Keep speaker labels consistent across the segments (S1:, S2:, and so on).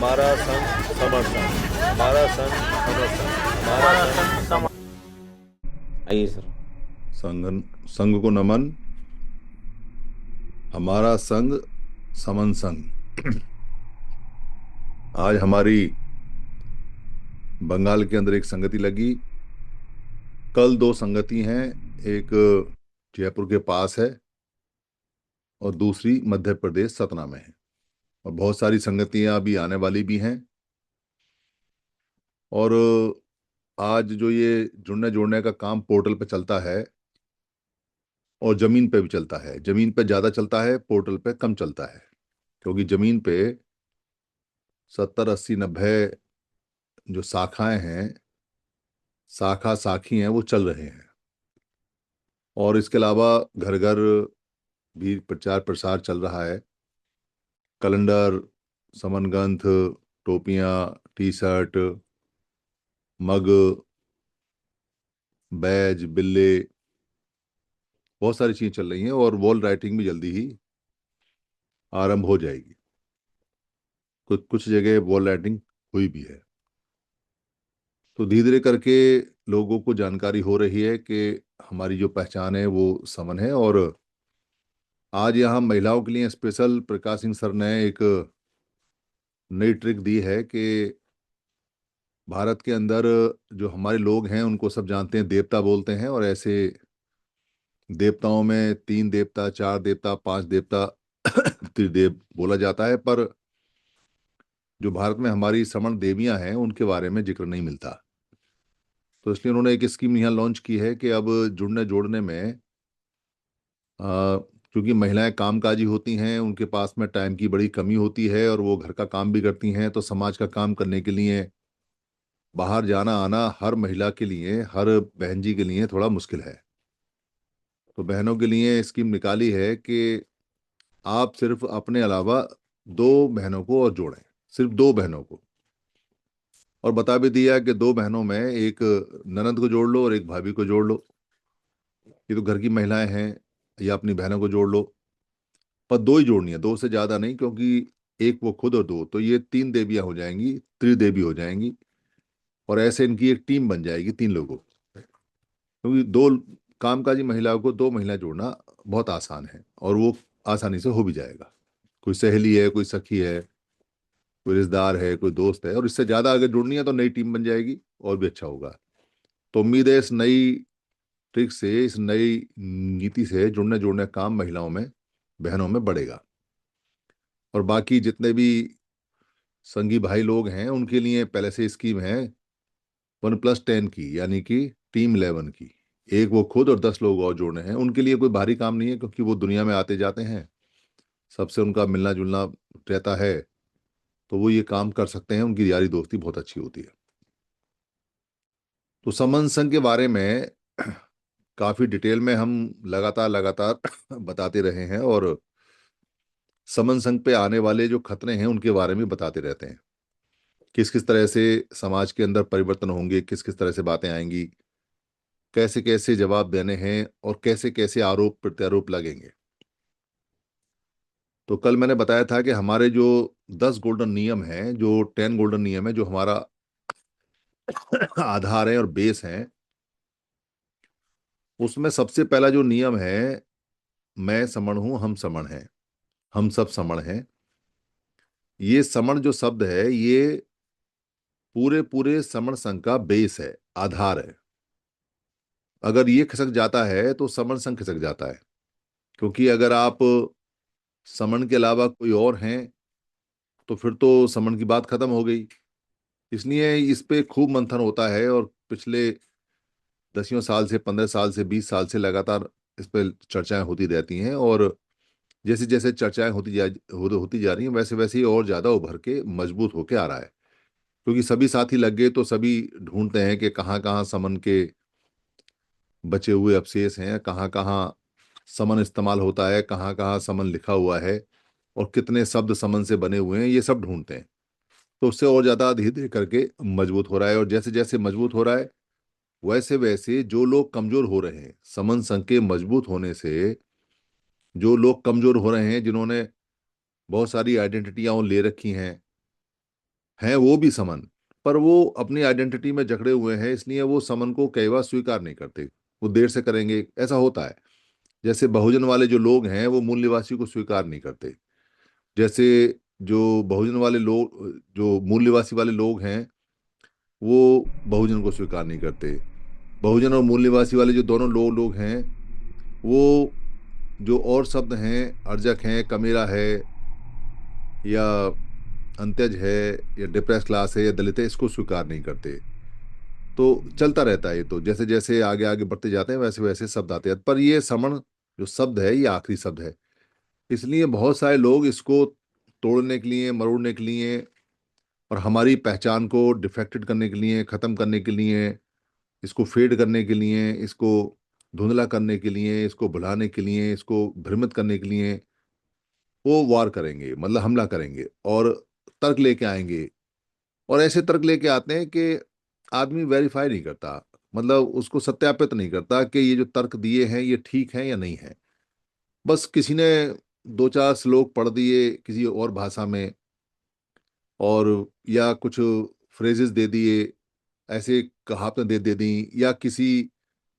S1: हमारा संघ समर्थन, हमारा संघ समर्थन, हमारा संघ
S2: आइए सर।
S3: संघ संघ को नमन। हमारा संघ समन संघ। आज हमारी बंगाल के अंदर एक संगति लगी। कल दो संगति हैं, एक जयपुर के पास है और दूसरी मध्य प्रदेश सतना में है। और बहुत सारी संगतियां अभी आने वाली भी हैं। और आज जो ये जुड़ने जोड़ने का काम पोर्टल पे चलता है और जमीन पे भी चलता है। जमीन पे ज्यादा चलता है, पोर्टल पे कम चलता है, क्योंकि जमीन पे 70, 80, 90 जो शाखाएं हैं, शाखा साखी हैं, वो चल रहे हैं। और इसके अलावा घर घर भी प्रचार प्रसार चल रहा है। कैलेंडर, समन ग्रंथ, टोपियां, टी शर्ट, मग, बैज, बिल्ले, बहुत सारी चीजें चल रही हैं। और वॉल राइटिंग भी जल्दी ही आरंभ हो जाएगी। कुछ कुछ जगह वॉल राइटिंग हुई भी है। तो धीरे धीरे करके लोगों को जानकारी हो रही है कि हमारी जो पहचान है वो समन है। और आज यहाँ महिलाओं के लिए स्पेशल प्रकाश सिंह सर ने एक नई ट्रिक दी है कि भारत के अंदर जो हमारे लोग हैं उनको सब जानते हैं, देवता बोलते हैं। और ऐसे देवताओं में 3 देवता, 4 देवता, 5 देवता, त्रिदेव बोला जाता है। पर जो भारत में हमारी समण देवियां हैं उनके बारे में जिक्र नहीं मिलता। तो इसलिए उन्होंने एक स्कीम यहाँ लॉन्च की है कि अब जुड़ने जोड़ने में क्योंकि महिलाएं कामकाजी होती हैं, उनके पास में टाइम की बड़ी कमी होती है और वो घर का काम भी करती हैं, तो समाज का काम करने के लिए बाहर जाना आना हर महिला के लिए, हर बहन जी के लिए थोड़ा मुश्किल है। तो बहनों के लिए स्कीम निकाली है कि आप सिर्फ अपने अलावा 2 बहनों को और जोड़ें, सिर्फ 2 बहनों को। और बता भी दिया कि 2 बहनों में एक ननद को जोड़ लो और एक भाभी को जोड़ लो। ये तो घर की महिलाएं हैं, या अपनी बहनों को जोड़ लो। पर 2 ही जोड़नी है, 2 से ज्यादा नहीं, क्योंकि एक वो खुद और 2, तो ये 3 देवियां हो जाएंगी, त्रिदेवी हो जाएंगी। और ऐसे इनकी एक टीम बन जाएगी 3 लोगों की। क्योंकि 2 कामकाजी महिलाओं को 2 महिला जोड़ना बहुत आसान है और वो आसानी से हो भी जाएगा। कोई सहेली है, कोई सखी है, कोई रिश्तेदार है, कोई दोस्त है। और इससे ज्यादा अगर जुड़नी है तो नई टीम बन जाएगी और भी अच्छा होगा। तो उम्मीद है इस नई ट्रिक से, इस नई नीति से जुड़ने जोड़ने का काम महिलाओं में, बहनों में बढ़ेगा। और बाकी जितने भी संगी भाई लोग हैं उनके लिए पहले से स्कीम है 1+10 की, यानी कि टीम 11 की। एक वो खुद और 10 लोग और जोड़ने हैं। उनके लिए कोई भारी काम नहीं है, क्योंकि वो दुनिया में आते जाते हैं, सबसे उनका मिलना जुलना रहता है। तो वो ये काम कर सकते हैं, उनकी यारी दोस्ती बहुत अच्छी होती है। तो समन संघ के बारे में काफी डिटेल में हम लगातार लगातार बताते रहे हैं। और समन संघ पे आने वाले जो खतरे हैं उनके बारे में बताते रहते हैं। किस किस तरह से समाज के अंदर परिवर्तन होंगे, किस किस तरह से बातें आएंगी, कैसे कैसे जवाब देने हैं और कैसे कैसे आरोप प्रत्यारोप लगेंगे। तो कल मैंने बताया था कि हमारे जो 10 गोल्डन नियम हैं, जो 10 गोल्डन नियम है, जो हमारा आधार है और बेस है, उसमें सबसे पहला जो नियम है, मैं समण हूं, हम समण हैं, हम सब समण हैं। ये समण जो शब्द है, ये पूरे पूरे समण संघ का बेस है, आधार है। अगर ये खिसक जाता है तो समण संघ खिसक जाता है। क्योंकि अगर आप समण के अलावा कोई और हैं तो फिर तो समण की बात खत्म हो गई। इसलिए इस पे खूब मंथन होता है और पिछले 10 साल से, 15 साल से, 20 साल से लगातार इस पे चर्चाएं होती रहती हैं। और जैसे जैसे चर्चाएं होती जा रही हैं, वैसे वैसे ही और ज्यादा उभर के मजबूत होके आ रहा है। क्योंकि सभी साथी लग गए तो सभी ढूंढते हैं कि कहाँ कहाँ समन के बचे हुए अवशेष हैं, कहाँ कहाँ समन इस्तेमाल होता है, कहाँ कहाँ समन लिखा हुआ है और कितने शब्द समन से बने हुए हैं, ये सब ढूंढते हैं। तो उससे और ज्यादा धीरे धीरे करके मजबूत हो रहा है। और जैसे जैसे मजबूत हो रहा है, वैसे वैसे जो लोग कमजोर हो रहे हैं, समन संघ के मजबूत होने से जो लोग कमजोर हो रहे हैं, जिन्होंने बहुत सारी आइडेंटिटियां ले रखी हैं, हैं वो भी समन, पर वो अपनी आइडेंटिटी में जकड़े हुए हैं, इसलिए वो समन को कई बार स्वीकार नहीं करते। वो देर से करेंगे, ऐसा होता है। जैसे बहुजन वाले जो लोग हैं वो मूल निवासी को स्वीकार नहीं करते। जैसे जो बहुजन वाले लोग, जो मूल निवासी वाले लोग हैं, वो बहुजन को स्वीकार नहीं करते। बहुजन और मूल निवासी वाले जो दोनों लोग हैं, वो जो और शब्द हैं, अर्जक हैं, कमेरा है, या अंत्यज है, या डिप्रेस क्लास है, या दलित है, इसको स्वीकार नहीं करते। तो चलता रहता है। ये तो जैसे जैसे आगे आगे बढ़ते जाते हैं वैसे वैसे शब्द आते हैं, पर ये समण जो शब्द है ये आखिरी शब्द है। इसलिए बहुत सारे लोग इसको तोड़ने के लिए, मरोड़ने के लिए, और हमारी पहचान को डिफेक्टेड करने के लिए, खत्म करने के लिए, इसको फेड करने के लिए, इसको धुंधला करने के लिए, इसको भुलाने के लिए, इसको भ्रमित करने के लिए वो वार करेंगे, मतलब हमला करेंगे और तर्क लेके आएंगे। और ऐसे तर्क लेके आते हैं कि आदमी वेरीफाई नहीं करता, मतलब उसको सत्यापित नहीं करता कि ये जो तर्क दिए हैं ये ठीक हैं या नहीं है। बस किसी ने दो चार श्लोक पढ़ दिए किसी और भाषा में, और या कुछ फ्रेजेस दे दिए, ऐसे कहावतें दे दी, या किसी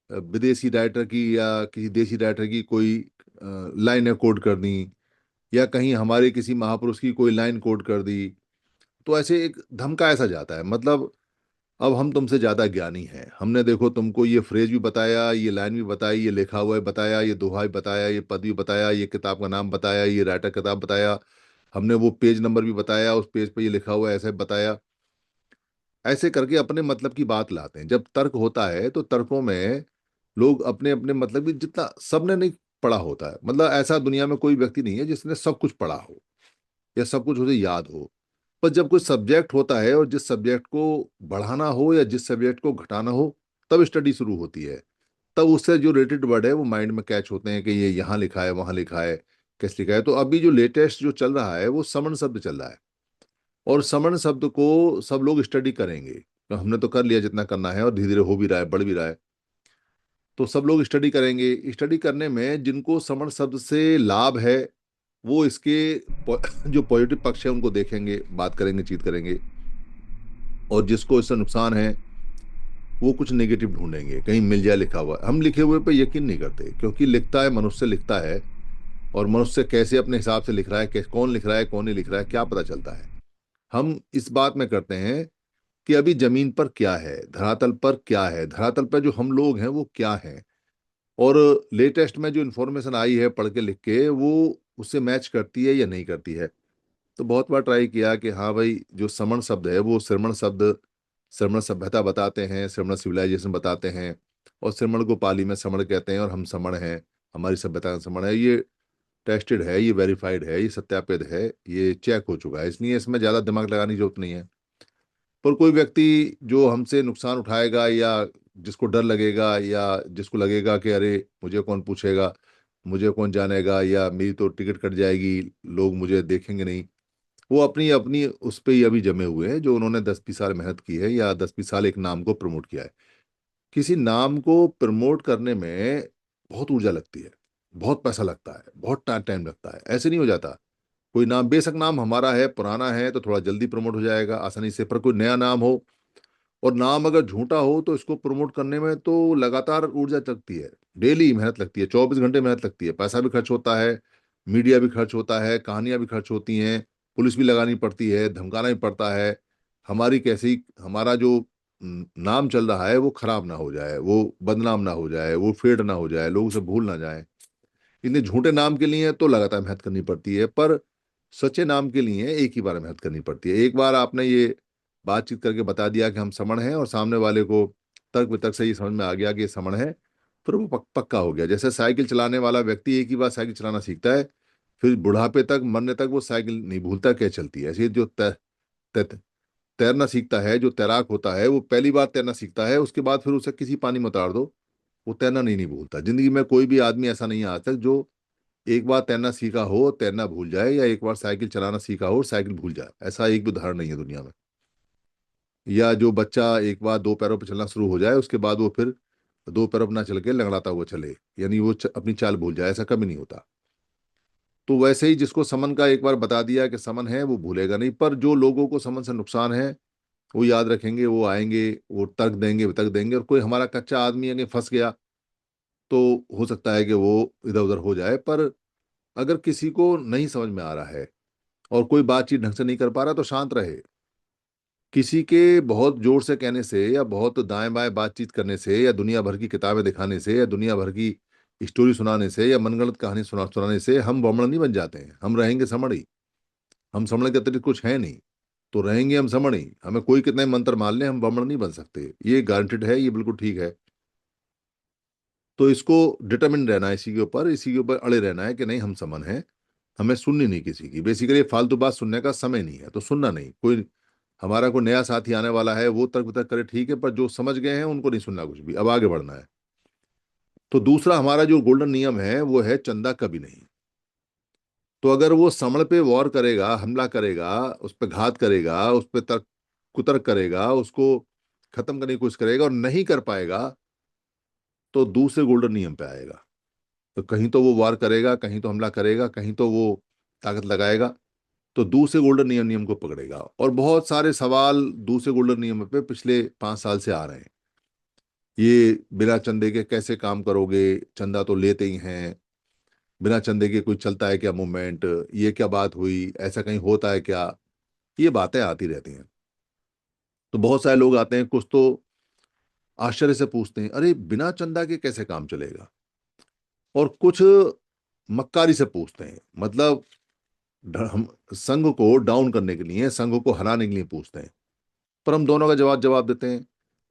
S3: विदेशी राइटर की या किसी देशी राइटर की कोई लाइनें कोट कर दी, या कहीं हमारे किसी महापुरुष की कोई लाइन कोट कर दी। तो ऐसे एक धमका ऐसा जाता है, मतलब अब हम तुमसे ज्यादा ज्ञानी हैं, हमने देखो तुमको ये फ्रेज भी बताया, ये लाइन भी बताई, ये लिखा हुआ है बताया, ये दोहा भी बताया, ये पद भी बताया, ये किताब का नाम बताया, ये राइटर किताब बताया, हमने वो पेज नंबर भी बताया, उस पेज पे ये लिखा हुआ है ऐसे बताया। ऐसे करके अपने मतलब की बात लाते हैं। जब तर्क होता है तो तर्कों में लोग अपने अपने मतलब की, जितना सबने नहीं पढ़ा होता है, मतलब ऐसा दुनिया में कोई व्यक्ति नहीं है जिसने सब कुछ पढ़ा हो या सब कुछ उसे याद हो। पर जब कोई सब्जेक्ट होता है और जिस सब्जेक्ट को बढ़ाना हो या जिस सब्जेक्ट को घटाना हो, तब स्टडी शुरू होती है। तब उससे जो रिलेटेड वर्ड है वो माइंड में कैच होते हैं कि ये यहाँ लिखा है, वहां लिखा है, कैसे लिखा है। तो अभी जो लेटेस्ट जो चल रहा है वो समण शब्द चल रहा है, और समण शब्द को सब लोग स्टडी करेंगे। तो हमने तो कर लिया जितना करना है, और धीरे धीरे हो भी रहा है, बढ़ भी रहा है। तो सब लोग स्टडी करेंगे। स्टडी करने में जिनको समण शब्द से लाभ है वो इसके जो पॉजिटिव पक्ष है उनको देखेंगे, बात करेंगे, चीत करेंगे। और जिसको इससे नुकसान है वो कुछ नेगेटिव ढूंढेंगे, कहीं मिल जाए लिखा हुआ। हम लिखे हुए पे यकीन नहीं करते, क्योंकि लिखता है मनुष्य, लिखता है, और मनुष्य कैसे अपने हिसाब से लिख रहा है, कौन लिख रहा है कौन नहीं लिख रहा है क्या पता चलता है। हम इस बात में करते हैं कि अभी जमीन पर क्या है, धरातल पर क्या है, धरातल पर जो हम लोग हैं वो क्या है, और लेटेस्ट में जो इन्फॉर्मेशन आई है पढ़ के लिख के वो उससे मैच करती है या नहीं करती है। तो बहुत बार ट्राई किया कि हाँ भाई, जो समण शब्द है वो श्रमण शब्द, श्रमण सभ्यता बताते हैं, श्रमण सिविलाइजेशन बताते हैं, और श्रमण को पाली में समण कहते हैं, और हम समण हैं, हमारी सभ्यता का समण है। ये टेस्टेड है, ये वेरीफाइड है, ये सत्यापित है, ये चेक हो चुका है, इसलिए इसमें ज़्यादा दिमाग लगाने की जरूरत नहीं है। पर कोई व्यक्ति जो हमसे नुकसान उठाएगा, या जिसको डर लगेगा, या जिसको लगेगा कि अरे मुझे कौन पूछेगा, मुझे कौन जानेगा, या मेरी तो टिकट कट जाएगी, लोग मुझे देखेंगे नहीं, वो अपनी अपनी उस पे ही अभी जमे हुए हैं, जो उन्होंने 10-20 साल मेहनत की है, या 10-20 साल एक नाम को प्रमोट किया है। किसी नाम को प्रमोट करने में बहुत ऊर्जा लगती है, बहुत पैसा लगता है, बहुत टाइम लगता है, ऐसे नहीं हो जाता। कोई नाम, बेशक नाम हमारा है, पुराना है, तो थोड़ा जल्दी प्रमोट हो जाएगा आसानी से, पर कोई नया नाम हो और नाम अगर झूठा हो तो इसको प्रमोट करने में तो लगातार ऊर्जा लगती है, डेली मेहनत लगती है, 24 घंटे मेहनत लगती है, पैसा भी खर्च होता है, मीडिया भी खर्च होता है, कहानियां भी खर्च होती हैं, पुलिस भी लगानी पड़ती है, धमकाना भी पड़ता है। हमारी कैसी, हमारा जो नाम चल रहा है वो खराब ना हो जाए, वो बदनाम ना हो जाए, वो फेड ना हो जाए, लोग उसे भूल ना जाए। इतने झूठे नाम के लिए तो लगातार मेहनत करनी पड़ती है, पर सच्चे नाम के लिए एक ही बार मेहनत करनी पड़ती है। एक बार आपने ये बातचीत करके बता दिया कि हम समण हैं, और सामने वाले को तर्क वितर्क से ये समझ में आ गया कि ये समण है, फिर वो पक्का हो गया। जैसे साइकिल चलाने वाला व्यक्ति एक ही बार साइकिल चलाना सीखता है, फिर बुढ़ापे तक, मरने तक वो साइकिल नहीं भूलता क्या चलती है। ऐसे जो तैरना सीखता है, जो तैराक होता है, वो पहली बार तैरना सीखता है, उसके बाद फिर उसे किसी पानी में उतार दो, वो तैरना नहीं भूलता। जिंदगी में कोई भी आदमी ऐसा नहीं है आज तक जो एक बार तैरना सीखा हो तैरना भूल जाए, या एक बार साइकिल चलाना सीखा हो और साइकिल भूल जाए। ऐसा एक भी उदाहरण नहीं है दुनिया में। या जो बच्चा एक बार दो पैरों पर चलना शुरू हो जाए उसके बाद वो फिर दो पैरों पर ना चल के लंगड़ाता हुआ चले, यानी वो अपनी चाल भूल जाए, ऐसा कभी नहीं होता। तो वैसे ही जिसको समन का एक बार बता दिया कि समन है, वो भूलेगा नहीं। पर जो लोगों को समन से नुकसान है वो याद रखेंगे, वो आएंगे, वो तर्क देंगे, वितर्क देंगे। और कोई हमारा कच्चा आदमी अगर फंस गया तो हो सकता है कि वो इधर उधर हो जाए। पर अगर किसी को नहीं समझ में आ रहा है और कोई बातचीत ढंग से नहीं कर पा रहा तो शांत रहे। किसी के बहुत जोर से कहने से या बहुत दाएं बाएं बातचीत करने से या दुनिया भर की किताबें दिखाने से या दुनिया भर की स्टोरी सुनाने से या मनगढ़ंत कहानी सुनाने से हम ब्राह्मण नहीं बन जाते हैं। हम रहेंगे समण ही। हम समण के अतिरिक्त कुछ है नहीं। तो रहेंगे हम समण ही। हमें कोई कितने मंत्र मान ले, हम ब्राह्मण नहीं बन सकते। ये गारंटेड है, ये बिल्कुल ठीक है। तो इसको डिटरमिन रहना है, इसी के ऊपर अड़े रहना है कि नहीं हम समन हैं। हमें सुननी नहीं किसी की। बेसिकली फालतू बात सुनने का समय नहीं है, तो सुनना नहीं। कोई हमारा कोई नया साथी आने वाला है, वो तर्क वितर्क करे, ठीक है, पर जो समझ गए हैं उनको नहीं सुनना कुछ भी। अब आगे बढ़ना है। तो दूसरा हमारा जो गोल्डन नियम है वो है चंदा कभी नहीं। तो अगर वो समण पे वॉर करेगा, हमला करेगा, उस पर घात करेगा, उस पर तर्क कुतर्क करेगा, उसको खत्म करने की कोशिश करेगा और नहीं कर पाएगा, तो दूसरे गोल्डन नियम पे आएगा। तो कहीं तो वो वार करेगा, कहीं तो हमला करेगा, कहीं तो वो ताकत लगाएगा। तो दूसरे गोल्डन नियम को पकड़ेगा। और बहुत सारे सवाल दूसरे गोल्डन नियम पे पिछले 5 साल से आ रहे हैं। ये बिना चंदे के कैसे काम करोगे, चंदा तो लेते ही हैं, बिना चंदे के कोई चलता है क्या मूवमेंट, ये क्या बात हुई, ऐसा कहीं होता है क्या। ये बातें आती रहती हैं। तो बहुत सारे लोग आते हैं, कुछ तो आश्चर्य से पूछते हैं, अरे बिना चंदा के कैसे काम चलेगा। और कुछ मक्कारी से पूछते हैं, मतलब हम संघ को डाउन करने के लिए, संघ को हराने के लिए पूछते हैं। पर हम दोनों का जवाब देते हैं।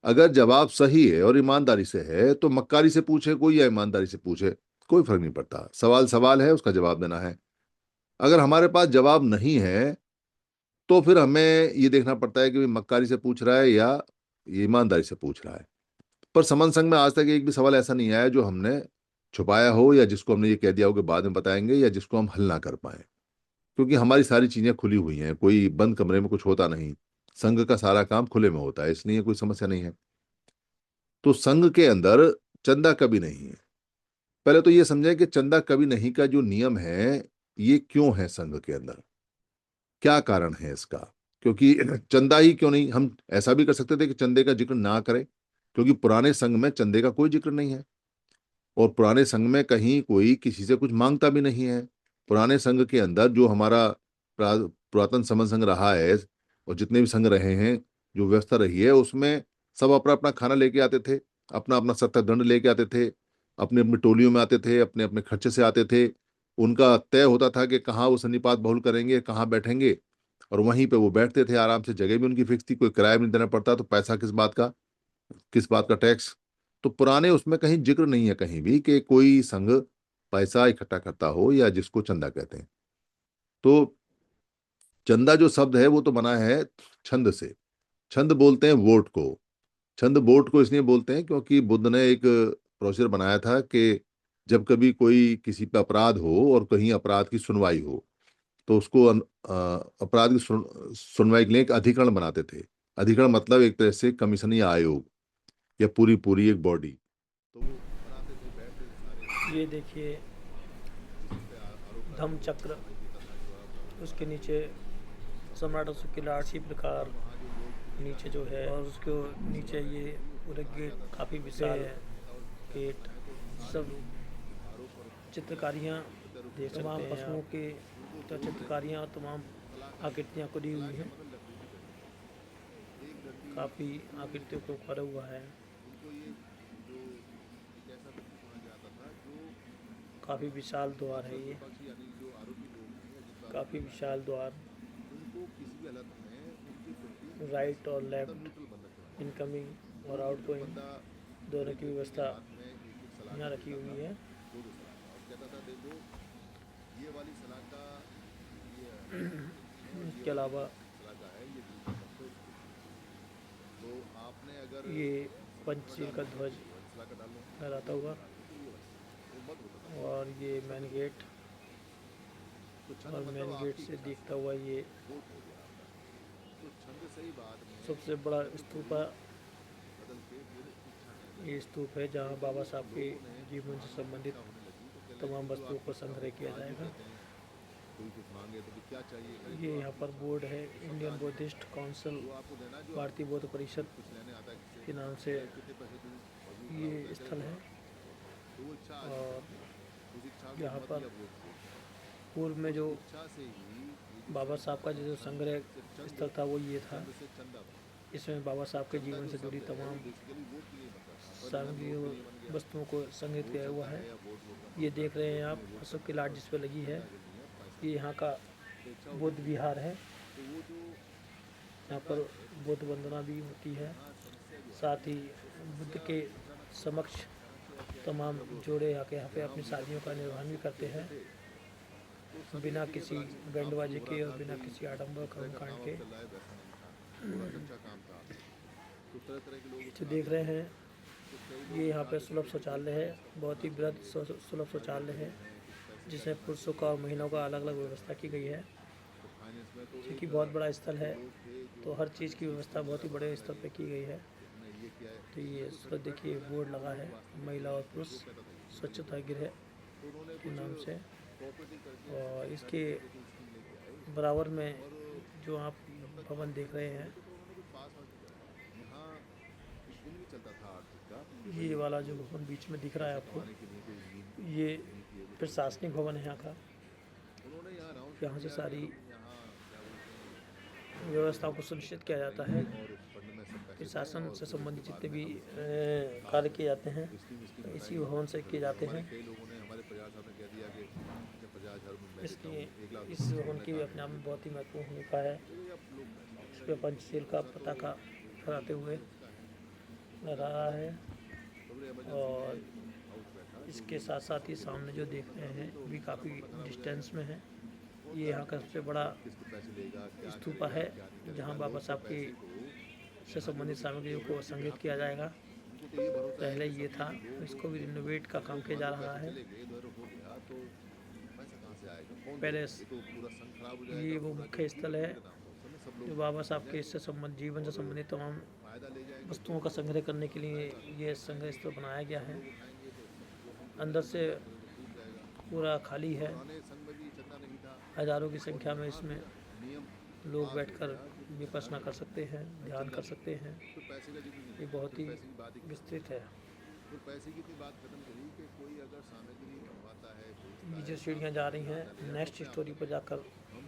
S3: अगर जवाब सही है और ईमानदारी से है तो मक्कारी से पूछे कोई या ईमानदारी से पूछे, कोई फर्क नहीं पड़ता। सवाल सवाल है, उसका जवाब देना है। अगर हमारे पास जवाब नहीं है तो फिर हमें ये देखना पड़ता है कि मक्कारी से पूछ रहा है या ये ईमानदारी से पूछ रहा है। पर समन संघ में आज तक एक भी सवाल ऐसा नहीं आया जो हमने छुपाया हो या जिसको हमने ये कह दिया हो कि बाद में बताएंगे, या जिसको हम हल ना कर पाए। क्योंकि हमारी सारी चीजें खुली हुई हैं, कोई बंद कमरे में कुछ होता नहीं। संघ का सारा काम खुले में होता है, इसलिए कोई समस्या नहीं है। तो संघ के अंदर चंदा कभी नहीं है। पहले तो ये समझें कि चंदा कभी नहीं का जो नियम है ये क्यों है संघ के अंदर, क्या कारण है इसका। क्योंकि चंदा ही क्यों नहीं, हम ऐसा भी कर सकते थे कि चंदे का जिक्र ना करें, क्योंकि पुराने संघ में चंदे का कोई जिक्र नहीं है। और पुराने संघ में कहीं कोई किसी से कुछ मांगता भी नहीं है। पुराने संघ के अंदर जो हमारा पुरातन समन संघ रहा है और जितने भी संघ रहे हैं, जो व्यवस्था रही है, उसमें सब अपना अपना खाना लेके आते थे, अपना अपना सत्ता दंड लेके आते थे, अपने अपनी टोलियों में आते थे, अपने अपने खर्चे से आते थे। उनका तय होता था कि कहाँ वो सन्निपात बहुल करेंगे, कहाँ बैठेंगे, और वहीं पे वो बैठते थे आराम से। जगह भी उनकी फिक्स थी, कोई किराया भी नहीं देना पड़ता, तो पैसा किस बात का, किस बात का टैक्स। तो पुराने उसमें कहीं जिक्र नहीं है कहीं भी कि कोई संघ पैसा इकट्ठा करता हो या जिसको चंदा कहते हैं। तो चंदा जो शब्द है वो तो बना है छंद से। छंद बोलते हैं वोट को। छंद वोट को इसलिए बोलते हैं क्योंकि बुद्ध ने एक प्रोसीजर बनाया था कि जब कभी कोई किसी पे अपराध हो और कहीं अपराध की सुनवाई हो, तो उसको अपराध की सुनवाई के लिए एक अधिकरण बनाते थे। अधिकरण मतलब एक तरह से कमीशन या आयोग या पूरी पूरी एक बॉडी। तो वो बनाते थे, बैठते थे सारे,
S4: ये देखिए
S3: किसी पे आरोप लगा
S4: धम्म
S3: दिया,
S4: चक्र,
S3: सुनवाई की तथा जवाब
S4: उसके नीचे सम्राट अशोक की लाट इसी प्रकार
S3: और वहाँ जो लोग
S4: नीचे जो है, और उसके नीचे ये पूरे गेट काफ़ी विशाल है। गेट सब
S3: आरोप और
S4: चित्रकारियाँ देख सकते
S3: तमाम
S4: हैं, पशुओं के तो चित्रकारियाँ और तमाम आकृतियाँ कुदी हुई हैं।
S3: मतलब लकड़ी की कटाई। एक लड़की
S4: काफ़ी आकृतियों को भरा हुआ है।
S3: उनको ये जो एक ऐसा व्यक्ति चुना जाता था जो
S4: काफ़ी विशाल द्वार है ये,
S3: विपक्ष यानी जो आरोपी लोग हैं या जिन पर आरोप
S4: काफ़ी
S3: लगाया
S4: विशाल द्वार।
S3: जाता है, उनको किसी भी हालत में उनके प्रति
S4: राइट और
S3: मतलब
S4: लेफ्ट,
S3: न्यूट्रल बंदा चुना जाता
S4: इनकमिंग
S3: है।
S4: और
S3: वो न्यूट्रल
S4: आउटगोइंग
S3: बंदा
S4: दोनों की
S3: के
S4: व्यवस्था
S3: हाथ में एक एक सलाह
S4: यहाँ रखी
S3: देता था,
S4: हुई है।
S3: दो दो सलाह का, और कहता था देखो ये वाली सलाह का ये नहीं है और ये
S4: इसके
S3: वाली
S4: अलावा
S3: सलाह का है, ये दूसरा पक्ष है, उसको तो आपने अगर
S4: ये
S3: समझ
S4: पंचशील
S3: डालना
S4: का
S3: है तो
S4: ध्वज
S3: ये वाली सलाह का डालो,
S4: लहराता हुआ,
S3: तो ये वाली सलाह का, वो मत होता था।
S4: और ये मेन गेट,
S3: तो छंद
S4: और
S3: मतलब
S4: मेन गेट
S3: आपकी
S4: से
S3: इच्छा
S4: देखता
S3: से
S4: हुआ ये
S3: वोट हो गया आपका। तो छंद सही बाद में
S4: सबसे बड़ा
S3: कभी
S4: स्तूप
S3: कभी बदल के फिर इच्छा कहलाती
S4: ये
S3: है।
S4: स्तूप है जहाँ
S3: तो
S4: बाबा
S3: जब
S4: साहब के
S3: लोगों ने
S4: जीवन से
S3: मानने की
S4: संबंधित
S3: इच्छा होने लगी तो कहने
S4: तमाम
S3: लगे जो
S4: वस्तुओं
S3: आपकी
S4: को
S3: इच्छा हो,
S4: संग्रह किया
S3: आज भी
S4: जाएगा।
S3: कहते हैं कोई कुछ मांगे तो क्या चाहिए, अरे
S4: ये
S3: तो
S4: यहाँ
S3: आप
S4: पर बोर्ड है इंडियन बुद्धिस्ट काउंसिल
S3: जो आपको देना है, जो
S4: भारतीय बौद्ध परिषद
S3: कुछ लेने आता है किससे,
S4: के नाम से
S3: चाहे कितने पैसे दूँ, वजू खड़ा होता
S4: ये
S3: है,
S4: स्थल है।
S3: तो वो इच्छा आदमी
S4: और
S3: करती है, उस इच्छा को
S4: यहाँ
S3: मत
S4: पर
S3: या वोट से,
S4: पूर्व में
S3: उस
S4: जो
S3: इच्छा से ही ये जो
S4: बाबा साहब का जो संग्रह
S3: सिर्फ
S4: स्थल था वो ये था।
S3: चंद से चंदा बना।
S4: इसमें बाबा साहब के
S3: चंदा
S4: जीवन
S3: जो
S4: से जुड़ी
S3: शब्द है,
S4: तमाम
S3: वो बेसिकली वोट के लिए बनता था, पर यहाँ
S4: सामग्री
S3: वोट के
S4: और
S3: लिए बन गया।
S4: वस्तुओं को संग्रहित
S3: वोट
S4: किया हुआ
S3: चलता
S4: है।
S3: या वोट वोट का
S4: ये
S3: मामला
S4: देख
S3: है,
S4: रहे हैं
S3: तो
S4: आप
S3: उसमें वोट
S4: अशोक
S3: का
S4: की लाट जिस पे लगी है,
S3: चंदा के लिए पैसा
S4: ये यहाँ का
S3: तो इच्छा होती
S4: बुद्ध
S3: थी।
S4: विहार है।
S3: तो वो जो
S4: यहाँ पर बुद्ध वंदना भी होती है।
S3: हाँ, समस्या जो है,
S4: साथ ही बुद्ध के समक्ष तमाम जोड़े आके यहाँ पे अपनी शादियों का निर्वहन भी करते हैं, बिना किसी बैंड बाजे के और बिना किसी आडंबर कर्मकांड के।
S3: चल रहा है वैसा नहीं था, थोड़ा कच्चा काम था, तो तरह तरह के लोग
S4: जो देख रहे हैं ये यहाँ पे सुलभ शौचालय है, बहुत ही बृहद सुलभ शौचालय है, जिसमें पुरुषों का और महिलाओं का अलग अलग व्यवस्था की गई है,
S3: फाइनेंस में तो
S4: क्योंकि बहुत बड़ा स्थल है तो हर चीज़ की व्यवस्था बहुत ही बड़े स्तर पे की गई है।
S3: ये क्या है,
S4: तो ये सूरत देखिए बोर्ड लगा है महिला और पुरुष स्वच्छता गृह
S3: तो उन्होंने
S4: के नाम से।
S3: प्रॉपर्टी करके
S4: और इसके
S3: स्कीम लेके आए,
S4: बराबर में जो आप भवन देख रहे हैं,
S3: तो उन्होंने कुछ पास वास भी कराया। यहाँ स्कूल भी चलता था आर्थिक का,
S4: ये वाला जो भवन बीच में दिख रहा है आपको,
S3: कमाने के लिए कोई नींद
S4: ये प्रशासनिक भवन है यहाँ का।
S3: उन्होंने यहाँ राउंड
S4: यहाँ से सारी
S3: यहाँ क्या बोलते हैं
S4: व्यवस्थाओं को सुनिश्चित किया जाता है।
S3: और फंड में सब पैसे
S4: प्रशासन से संबंधित जितने भी कार्य किए जाते हैं इसी भवन से किए जाते हैं।
S3: कई लोगों ने हमारे प्रयास साहब ने कह दिया कि 50,000 में मैं देता
S4: इसलिए
S3: हूँ, 1 लाख
S4: इस भवन की भी अपने आप में बहुत ही महत्वपूर्ण भूमिका है। इस पर पंचशील का पताका फहराते हुए लहरा रहा है। और इसके साथ साथ ही सामने जो देख रहे हैं भी काफ़ी डिस्टेंस में है। ये यहाँ का सबसे बड़ा
S3: किसको पैसे लेगा, क्या
S4: स्तूपा है जहाँ बाबा साहब की से संबंधित सामग्रियों को संग्रहित किया जाएगा।
S3: उनको तो ये भरोसा
S4: पहले ये था, इसको भी रिनोवेट का काम किया जा रहा है।
S3: चले गए, इधर हो गया तो पैसा कहाँ से आएगा, कौन
S4: पहले
S3: देगा? ये तो पूरा संघ खराब हो जाएगा।
S4: ये वो मुख्य स्थल है
S3: सब
S4: जो
S3: लोग
S4: बाबा साहब के इससे संबंध जीवन से संबंधित तमाम
S3: फायदा ले जाएंगे,
S4: वस्तुओं का संग्रह करने के लिए ये संग्रह स्थल बनाया गया है। अंदर से पूरा खाली है,
S3: पुराने संघ में भी चंदा नहीं था,
S4: हजारों की संख्या में इसमें
S3: नियम
S4: लोग बैठकर विपश्यना कर सकते हैं, ध्यान कर सकते हैं।
S3: तो पैसे का जिक्र नहीं,
S4: ये बहुत ही
S3: पैसे की बात ही
S4: विस्तृत है।
S3: तो पैसे की इतनी बात खत्म करी कि कोई अगर सामग्री मंगवाता है, बेचता
S4: ये
S3: है,
S4: जो सीढ़ियाँ जा रही हैं नेक्स्ट स्टोरी पर जाकर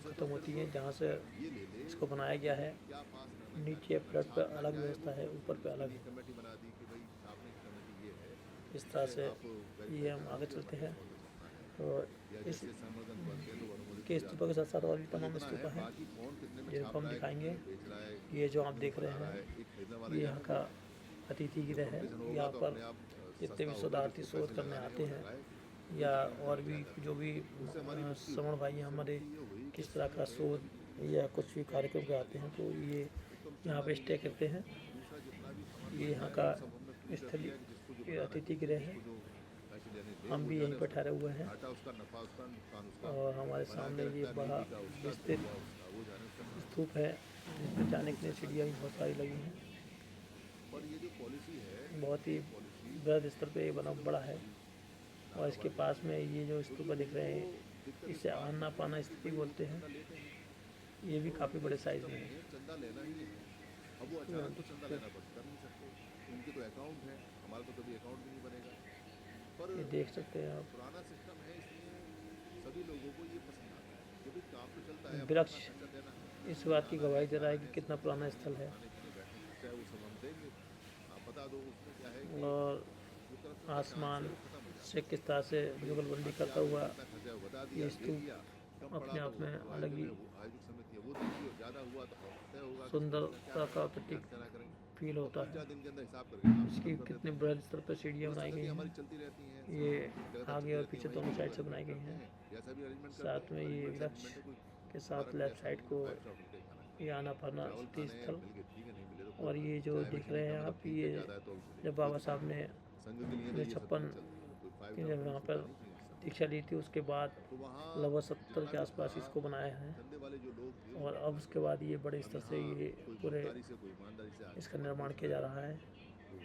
S4: ख़त्म होती हैं, जहाँ से
S3: ये ले ले,
S4: इसको बनाया गया है।
S3: क्या पास रहना
S4: नीचे फ्लैट पर अलग व्यवस्था है, ऊपर पे अलग।
S3: कमेटी बना दी कि भाई सामने की कमेटी ये है,
S4: इस तरह से ये हम आगे चलते हैं। और
S3: या
S4: इस
S3: जैसे संवर्धन बनते हैं तो अनुमोदित
S4: के स्तूपों के साथ साथ और भी तमाम
S3: कितना
S4: स्तूप
S3: है,
S4: हैं
S3: बाकी कौन कितने में
S4: जिनको
S3: छाप
S4: हम
S3: रहा है,
S4: दिखाएंगे।
S3: बेच रहा है,
S4: ये जो आप देख रहे
S3: बना रहा है,
S4: हैं
S3: एक खरीदने वाला
S4: ये
S3: जाए,
S4: यहाँ का अतिथि गृह है।
S3: कंपटीशन होगा
S4: यहाँ
S3: तो
S4: पर
S3: अपने आप
S4: जितने भी
S3: सस्ता
S4: शोधार्थी
S3: होगा,
S4: शोध
S3: पैसे
S4: करने
S3: लगाने
S4: आते
S3: और
S4: हैं
S3: लगाए।
S4: या और भी जो भी श्रवण भाई हमारे किस तरह का शोध या कुछ भी कार्यक्रम के आते हैं तो ये यहाँ पे स्टे करते हैं।
S3: दूसरा जितना भी सामान
S4: ये यहाँ का
S3: सब हमने फ्री कर
S4: स्थलीय
S3: दिया कि जिसको जो
S4: ये अतिथि गृह है।
S3: जो पैसे देने थे,
S4: हम
S3: वो
S4: भी
S3: जाने
S4: यहीं पर ठहरे हुए हैं
S3: घाटा उसका, नफा उसका, नुकसान उसका,
S4: और हमारे
S3: बना के
S4: सामने ये
S3: रखता है,
S4: बड़ा
S3: नीति का उसका,
S4: विस्तृत
S3: हुआ उसका, वो जाने उसका।
S4: स्तूप है जिसमें जाने के लिए सीढ़ियाँ भी बहुत सारी लगी हैं।
S3: पर ये जो पॉलिसी है,
S4: बहुत ही बृहद स्तर पे ये बना बड़ा है। और इसके पास में ये जो स्तूप दिख रहे हैं इसे आना पाना स्थिति बोलते हैं। ये भी काफ़ी बड़े साइज में है।
S3: चंदा लेना ही है। अब वो अचानक तो चंदा लेना पड़ कर नहीं सकते, उनके तो अकाउंट है, हमारा तो कभी अकाउंट भी नहीं बनेगा। पर
S4: ये देख सकते हैं आप,
S3: पुराना सिस्टम है, इसलिए सभी लोगों को ये पसंद आता है, क्योंकि काम तो चलता है,
S4: वृक्ष
S3: अपना खर्चा देना है,
S4: इस बात की गवाही दे रहा है कि कितना पुराना स्थल है।
S3: खाने पीने बैठने का खर्चा है, वो सब हम देंगे। आप बता दो उसमें क्या है कि
S4: और
S3: वो तरफ से
S4: आसमान
S3: खत्म हो जाता
S4: से किस तरह से जुगलबंदी करता हुआ
S3: है, कितना खर्चा है वो बता दिया,
S4: ये
S3: दे
S4: स्तूप
S3: दिया, कम
S4: अपने
S3: पड़ा
S4: आप
S3: तो
S4: में
S3: वो
S4: अलग ही
S3: आयोजक समिति है, वो देखिए, ज़्यादा हुआ तो तय होगा,
S4: सुंदरता का प्रतीक
S3: क्या करेंगे,
S4: फील होता
S3: 4
S4: है।
S3: दिन के अंदर हिसाब करके आप
S4: इसकी
S3: खत्म कर
S4: कितने
S3: देते
S4: बृहद स्तर पर सीढ़ियाँ
S3: हैं।
S4: बनाई गई
S3: हमारी
S4: हैं।
S3: चलती रहती हैं,
S4: ये
S3: जगह
S4: आगे
S3: चलती
S4: और
S3: रहती
S4: पीछे
S3: है,
S4: दोनों
S3: वहीं
S4: साइड से
S3: पे
S4: बनाई गई
S3: करते
S4: हैं।
S3: हैं, जैसा भी अरेंजमेंट करते
S4: साथ में
S3: हैं,
S4: ये
S3: arrangement
S4: वृक्ष
S3: से कोई
S4: के साथ लेफ्ट साइड को ये आना पाना
S3: चावल
S4: स्थिति
S3: खाने
S4: स्थल।
S3: मिल गए, ठीक है, नहीं मिले तो
S4: और ये जो
S3: चाय
S4: दिख
S3: में
S4: रहे हैं
S3: नमक
S4: आप,
S3: ठीक है,
S4: ये
S3: ज़्यादा है तो
S4: जब बाबा साहब ने
S3: संघ के लिए
S4: अपने
S3: ये सब
S4: 56
S3: चलता है, कोई 5
S4: की
S3: ग्राम
S4: जब यहाँ
S3: का
S4: पर
S3: नहीं चाहिए सब।
S4: दीक्षा ली थी उसके बाद
S3: तो वहाँ
S4: लगभग 70 के
S3: जितना
S4: आसपास
S3: भी
S4: इसको बनाया है।
S3: धंधे वाले जो लोग थे,
S4: और अब उसके बाद ये बड़े स्तर से ये
S3: कोई
S4: पूरे
S3: ईमानदारी से, कोई ईमानदारी से आगे
S4: इसका निर्माण किया जा रहा है।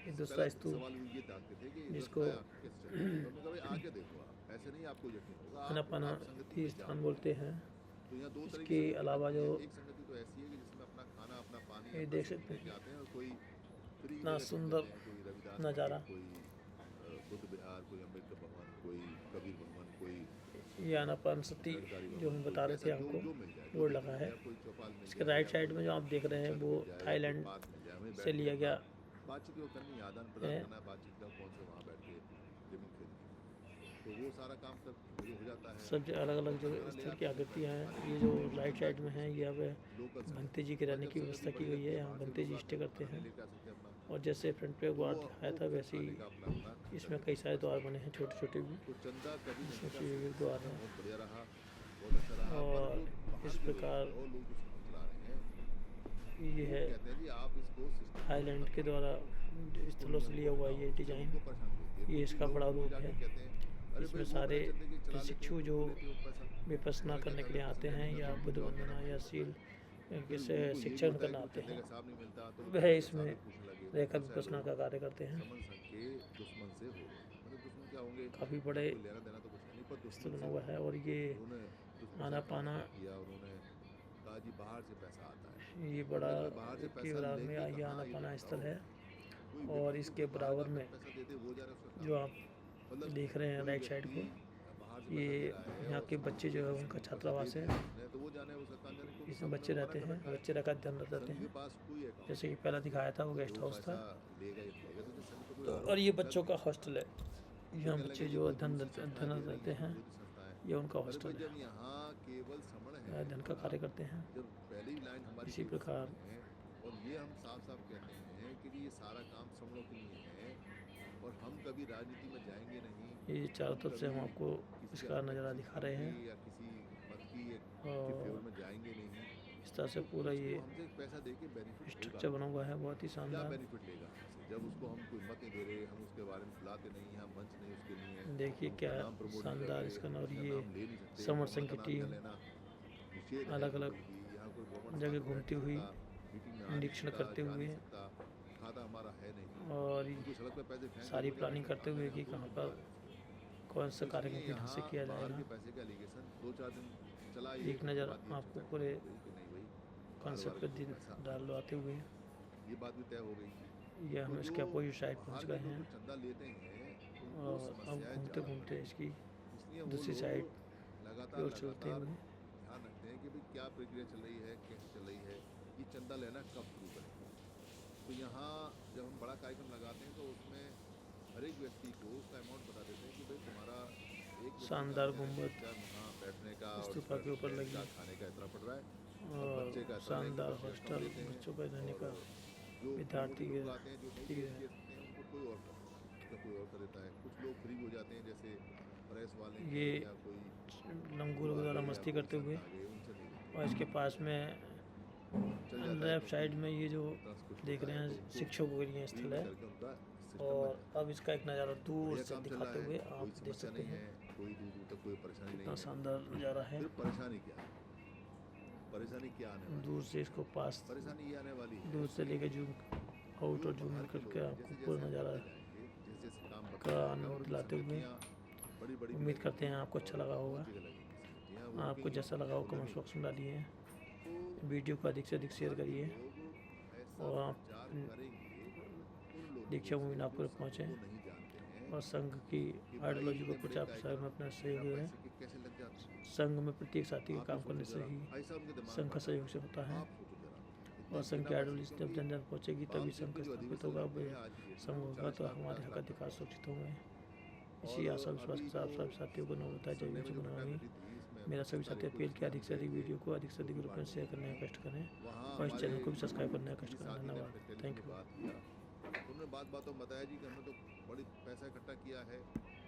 S4: ये दूसरा
S3: पहला
S4: स्तूप
S3: सवाल ये दागते थे कि
S4: जिसको
S3: कैसे चलेगा? तो हमने कहा, भाई आगे देखो आप, ऐसे नहीं आपको यकीन होगा,
S4: आना पाना
S3: आप संगति
S4: तीर्थ
S3: में
S4: स्थान
S3: जाओ।
S4: बोलते हैं।
S3: तो यहाँ दो तरीके
S4: इसके
S3: से
S4: अलावा जो
S3: एक संगति तो ऐसी है कि जिसमें अपना खाना अपना पानी
S4: ये
S3: अपना
S4: देख
S3: सब
S4: सकते
S3: लेके
S4: हैं
S3: आते हैं, और कोई फ्री
S4: इतना
S3: जगह
S4: सुंदर
S3: चले जाते हैं, कोई रविदास
S4: नज़ारा।
S3: मंदिर, कोई बुद्ध विहार, कोई अम्बेडकर भवन, कोई कबीर भवन, कोई
S4: ये आनापान सती
S3: निरंकारी
S4: जो हम
S3: भवन,
S4: बता
S3: कोई
S4: रहे थे
S3: ऐसा
S4: हमको
S3: जो मिल जाए, जो
S4: बोर्ड
S3: भी
S4: लगा
S3: मिल
S4: है।
S3: जाए, कोई चौपाल मिल
S4: इसके
S3: जाए,
S4: राइट
S3: या
S4: साइड
S3: कोई
S4: में जो आप देख रहे हैं
S3: चर्च
S4: वो
S3: मिल जाए, या कोई
S4: थाईलैंड
S3: पार्क मिल जाए, वहीं
S4: से
S3: बैठ के
S4: लिया गया
S3: अपना बातचीत को करनी है, आदान प्रदान
S4: है।
S3: करना है बातचीत का, कौन से वहाँ बैठ के जमीन खरीदनी, तो वो सारा काम सब शुरू हो जाता है।
S4: सब अलग अलग जो
S3: खाना ले
S4: स्थल
S3: आते
S4: की
S3: हैं,
S4: आकृतियाँ हैं।
S3: खाने
S4: ये
S3: की
S4: जो
S3: चीज़ें
S4: राइट साइड में है ये अब
S3: लोकल से
S4: भंते जी के रहने की व्यवस्था की गई है। यहाँ भंते जी स्टे करते हैं और जैसे फ्रंट पे द्वार दिखाया था वैसे ही इसमें कई सारे द्वार बने हैं, छोटे छोटे भी,
S3: तो चंदा कभी नहीं
S4: इसमें
S3: निकला,
S4: शिव द्वार है।
S3: बहुत बढ़िया रहा, बहुत अच्छा रहा।
S4: और
S3: पर जो
S4: इस
S3: बाहर के
S4: प्रकार
S3: लोग, और लोग जो समझ चला रहे हैं,
S4: ये
S3: वो
S4: है
S3: कहते हैं जी आप इसको system
S4: थाईलैंड के द्वारा स्थलों से लिया हुआ ये डिजाइन।
S3: उनको परेशानी होती है।
S4: ये इसका
S3: लोग
S4: बड़ा रूप
S3: जाके
S4: है।
S3: कहते हैं, अरे
S4: इसमें
S3: भाई वो
S4: सारे
S3: बड़े चंदे की चला लेते
S4: प्रशिक्षु
S3: हो,
S4: जो
S3: लेते हो पैसा।
S4: विपश्यना करने के लिए आते हैं या बुद्ध वंदना या शील से शिक्षण करना आते हैं, वह इसमें रहकर विपश्यना का कार्य करते हैं।
S3: समन संग के दुश्मन से हो, मतलब दुश्मन क्या होंगे,
S4: काफ़ी बड़े
S3: कोई लेना देना तो कुछ नहीं, पर
S4: स्थल
S3: दुश्मन
S4: बना
S3: से
S4: हुआ है। और ये
S3: उन्होंने दुश्मन
S4: आना
S3: से
S4: पाना
S3: किया, उन्होंने कहा जी बाहर से पैसा आता है,
S4: ये बड़ा
S3: मतलब बाहर से
S4: के
S3: पैसा
S4: बराबर में
S3: लेके
S4: ये
S3: कहाँ
S4: आना
S3: ये
S4: पाना
S3: बताओ।
S4: स्थल है।
S3: कोई
S4: और
S3: व्यक्ति
S4: इसके
S3: को बाहर
S4: बराबर
S3: का
S4: में
S3: पैसा देते वो जा रहा है उसका
S4: जो
S3: काम।
S4: आप
S3: मतलब
S4: देख रहे हैं
S3: कोई
S4: राइट साइड
S3: व्यक्ति
S4: को,
S3: बाहर से
S4: ये
S3: पैसा दे रहा है
S4: यहाँ
S3: और
S4: के
S3: उसको
S4: बच्चे जो है उनका
S3: पैसा
S4: छात्रावास
S3: दे
S4: है।
S3: दिया, तो वो जाने उसका काम जाने, क्योंकि
S4: इसमें
S3: सब
S4: बच्चे
S3: ने
S4: रहते
S3: मना कर
S4: हैं,
S3: रखा है।
S4: बच्चे रखा ध्यान रहते
S3: संघ के
S4: हैं।
S3: पास कोई अकाउंट
S4: जैसे कि पहला दिखाया था वो गेस्ट
S3: वो
S4: हाउस था।
S3: पैसा लेगा ही लेगा, तो संघ को कोई
S4: और ये बच्चों का
S3: नहीं।
S4: हॉस्टल है। यहाँ
S3: कहने
S4: बच्चे
S3: लगे
S4: जो
S3: ये
S4: अध्ययन
S3: दूसरी संस्थाएं
S4: अध्ययन
S3: दे रही
S4: करते हैं,
S3: विरोधी संस्थाएं।
S4: ये उनका
S3: अरे
S4: हॉस्टल
S3: भाई
S4: है,
S3: जब यहाँ केवल श्रमण है,
S4: अध्ययन का कार्य करते हैं।
S3: जब पहली लाइन हमारी
S4: इसी
S3: केवल
S4: प्रकार
S3: श्रमण है, और ये हम साफ साफ कहते हैं कि ये सारा काम श्रमणों के लिए है, और हम कभी राजनीति में जाएंगे नहीं।
S4: ये चारों तरफ से हम आपको
S3: किसी
S4: इसका
S3: अपने
S4: नज़ारा
S3: किसी
S4: दिखा रहे हैं।
S3: या किसी मत की के
S4: और
S3: फेवर में जाएंगे नहीं।
S4: इस तरह से पूरा ये
S3: उसको हमसे पैसा दे के बेनिफिट
S4: स्ट्रक्चर बना हुआ है, बहुत ही
S3: क्या
S4: शानदार।
S3: बेनिफिट लेगा हमसे? जब उसको हम कोई मत नहीं दे रहे, हम उसके बारे में बुलाते नहीं, हम मंच नहीं उसके लिए,
S4: देखिए
S3: हम
S4: क्या
S3: उसका नाम प्रमोट नहीं
S4: शानदार
S3: करते,
S4: इसका
S3: हम
S4: और
S3: उसका
S4: ये
S3: नाम ले नहीं सकते,
S4: समर
S3: गवर्नमेंट
S4: संघ
S3: का
S4: की
S3: नाम
S4: टीम
S3: क्या लेना, निषेध है
S4: अलग अलग
S3: कोई भी, यहाँ कोई गवर्नमेंट
S4: जगह
S3: साथ में
S4: घूमती
S3: बैठ
S4: हुई
S3: नहीं सकता, मीटिंग में आ नहीं
S4: निरीक्षण
S3: सकता,
S4: करते
S3: जा
S4: हुए
S3: नहीं सकता, खाता हमारा है नहीं,
S4: और
S3: उनको सड़क पे पैसे फेंक
S4: सारी
S3: दो,
S4: प्लानिंग करते हुए कि कहाँ पर कौन सा कार्यक्रम किस ढंग से किया
S3: बाहर
S4: जाएगा।
S3: के पैसे का एलिगेशन 2-4 दिन चला, ये
S4: एक नज़र
S3: बात ये
S4: आपको
S3: चर्चा
S4: पूरे
S3: हो गई कि नहीं भाई,
S4: कॉन्सेप्ट पे दिन डालवाते हुए
S3: ये बात भी तय हो गई।
S4: ये हम
S3: तो
S4: इसके
S3: जो
S4: अपोजिट साइड
S3: बाहर
S4: पहुंच
S3: के
S4: गए
S3: लोग
S4: हैं।
S3: जो चंदा लेते हैं उनको
S4: और अब
S3: समस्याएं
S4: घूमते
S3: ज़्यादा
S4: घूमते
S3: बढ़ी।
S4: इसकी
S3: इसलिए वो
S4: दूसरी
S3: लोग
S4: साइड
S3: लगातार
S4: और चलते
S3: लगातार
S4: हुए
S3: ध्यान रखते हैं कि भाई क्या प्रक्रिया चल रही है, कैसे चल रही है, ये चंदा लेना कब शुरू करें। तो यहाँ जब हम बड़ा कार्यक्रम लगाते हैं तो उसमें हर एक व्यक्ति को उसका अमाउंट बता देते हैं कि भाई तुम्हारा एक व्यक्ति का
S4: शानदार
S3: क्या
S4: गुंबद
S3: खर्चा वहाँ बैठने का और
S4: स्तूपा के ऊपर
S3: रहने
S4: लगी
S3: का, खाने का इतना पड़ रहा है,
S4: और
S3: बच्चे का इतना
S4: शानदार
S3: रहेगा, बच्चे कम
S4: हॉस्टल
S3: लेते हैं,
S4: बच्चों का रहने का
S3: और जो
S4: विद्यार्थी
S3: मोटे
S4: के
S3: लोग आते हैं जो नहीं
S4: ठीक
S3: पे
S4: है।
S3: कर सकते हैं उनको कोई और कोई और कर देता है। कुछ लोग फ्री हो जाते हैं, जैसे प्रेस वाले
S4: ये
S3: हैं या कोई
S4: लंगूरों के द्वारा मस्ती करते हुए।
S3: उनसे नहीं लेते।
S4: और इसके पास में
S3: चल जाता है
S4: लेफ्ट
S3: तो
S4: साइड में ये जो
S3: दस कुछ
S4: देख रहे
S3: होता है,
S4: हैं
S3: तो उनको
S4: शिक्षकों के लिए
S3: फ्री
S4: स्थल
S3: में
S4: है।
S3: करके उनका सिस्टम
S4: और
S3: बन जाता है।
S4: अब इसका एक नज़ारा दूर
S3: बढ़िया
S4: से
S3: काम चल रहा
S4: दिखाते
S3: है,
S4: हुए
S3: कोई
S4: आप देख
S3: समस्या
S4: सकते
S3: नहीं
S4: हैं
S3: है, कोई दूर दूर तक कोई परेशानी
S4: कितना
S3: नहीं है।
S4: शानदार नज़ारा है।
S3: फिर परेशानी क्या है? परेशानी क्या आने वाली है?
S4: दूर से इसको पास
S3: परेशानी ये आने वाली है
S4: दूर से लेके जूम आउट और
S3: जो
S4: जूम इन
S3: बाहर के
S4: करके
S3: लोग
S4: आपको
S3: जैसे
S4: पूरा
S3: जैसे
S4: नज़ारा
S3: बढ़ते जाएंगे, जैसे जैसे काम बढ़ता
S4: का
S3: जाएगा,
S4: आनंद
S3: और
S4: दिलाते हुए
S3: संगतियाँ बड़ी-बड़ी
S4: उम्मीद
S3: भी
S4: करते हैं
S3: लगेंगी
S4: आपको अच्छा
S3: और
S4: लगा
S3: बहुत
S4: होगा।
S3: जगह लगेंगी संगतियाँ, वो
S4: आपको
S3: कहीं
S4: जैसा लगा हो
S3: खुले
S4: कमेंट
S3: नहीं
S4: बॉक्स में डालिए।
S3: तो
S4: वीडियो को अधिक से अधिक शेयर
S3: बाहर के
S4: करिए
S3: लोग ऐसा
S4: और आप
S3: प्रचार करेंगे उन लोगों
S4: दीक्षा
S3: से
S4: मूविन आप
S3: जो
S4: तक पहुँचें
S3: संघ को नहीं जानते हैं
S4: और संघ की
S3: कि भाई
S4: आइडियोलॉजी को
S3: इतने बड़े
S4: प्रचार प्रसार में
S3: कार्यक्रम
S4: अपना
S3: बिना
S4: सहयोग है।
S3: पैसे के कैसे लग जाते हैं?
S4: संघ में प्रत्येक साथी के
S3: आप
S4: काम
S3: ही
S4: करने
S3: सोचो
S4: से
S3: जरा,
S4: ही
S3: ऐसा उनके दिमाग
S4: संघ
S3: में
S4: का
S3: आता
S4: सहयोग से होता
S3: है।
S4: है।
S3: आप सोचो जरा, इतने
S4: और संघ की
S3: बिना
S4: आइडियोलॉजी
S3: पैसे
S4: जब
S3: क्योंकि
S4: जन जन पहुँचेगी तभी
S3: 500
S4: संघ
S3: की
S4: का
S3: जो
S4: स्थापित
S3: अधिवेशन
S4: होगा।
S3: लगते हैं आज की डेट
S4: संघ
S3: में
S4: होगा
S3: 40
S4: तो
S3: लाख
S4: हमारे
S3: 50
S4: हक
S3: लाख
S4: अधिकार
S3: रुपए
S4: सुरक्षित होंगे।
S3: और
S4: इसी आशा विश्वास के
S3: अभी
S4: साथ
S3: जो
S4: सभी साथियों को नम्रता
S3: सर्वे
S4: जय
S3: में जो
S4: बनाऊंगी।
S3: फैमिली थी इसमें
S4: मेरा सभी
S3: 75
S4: साथी
S3: एकड़
S4: अपील कि अधिक से
S3: जमीन
S4: अधिक
S3: पे
S4: वीडियो को अधिक से अधिक ग्रुप में शेयर करने का कष्ट करें
S3: वहाँ
S4: और इस चैनल को भी
S3: हमारे
S4: सब्सक्राइब करने का कष्ट
S3: किसी
S4: करें।
S3: साथी ने
S4: धन्यवाद।
S3: अपने टेलीफोन
S4: थैंक
S3: पे
S4: यू।
S3: बात किया, तो उन्होंने बात बताया जी कि हमने तो बड़ी पैसा इकट्ठा किया है,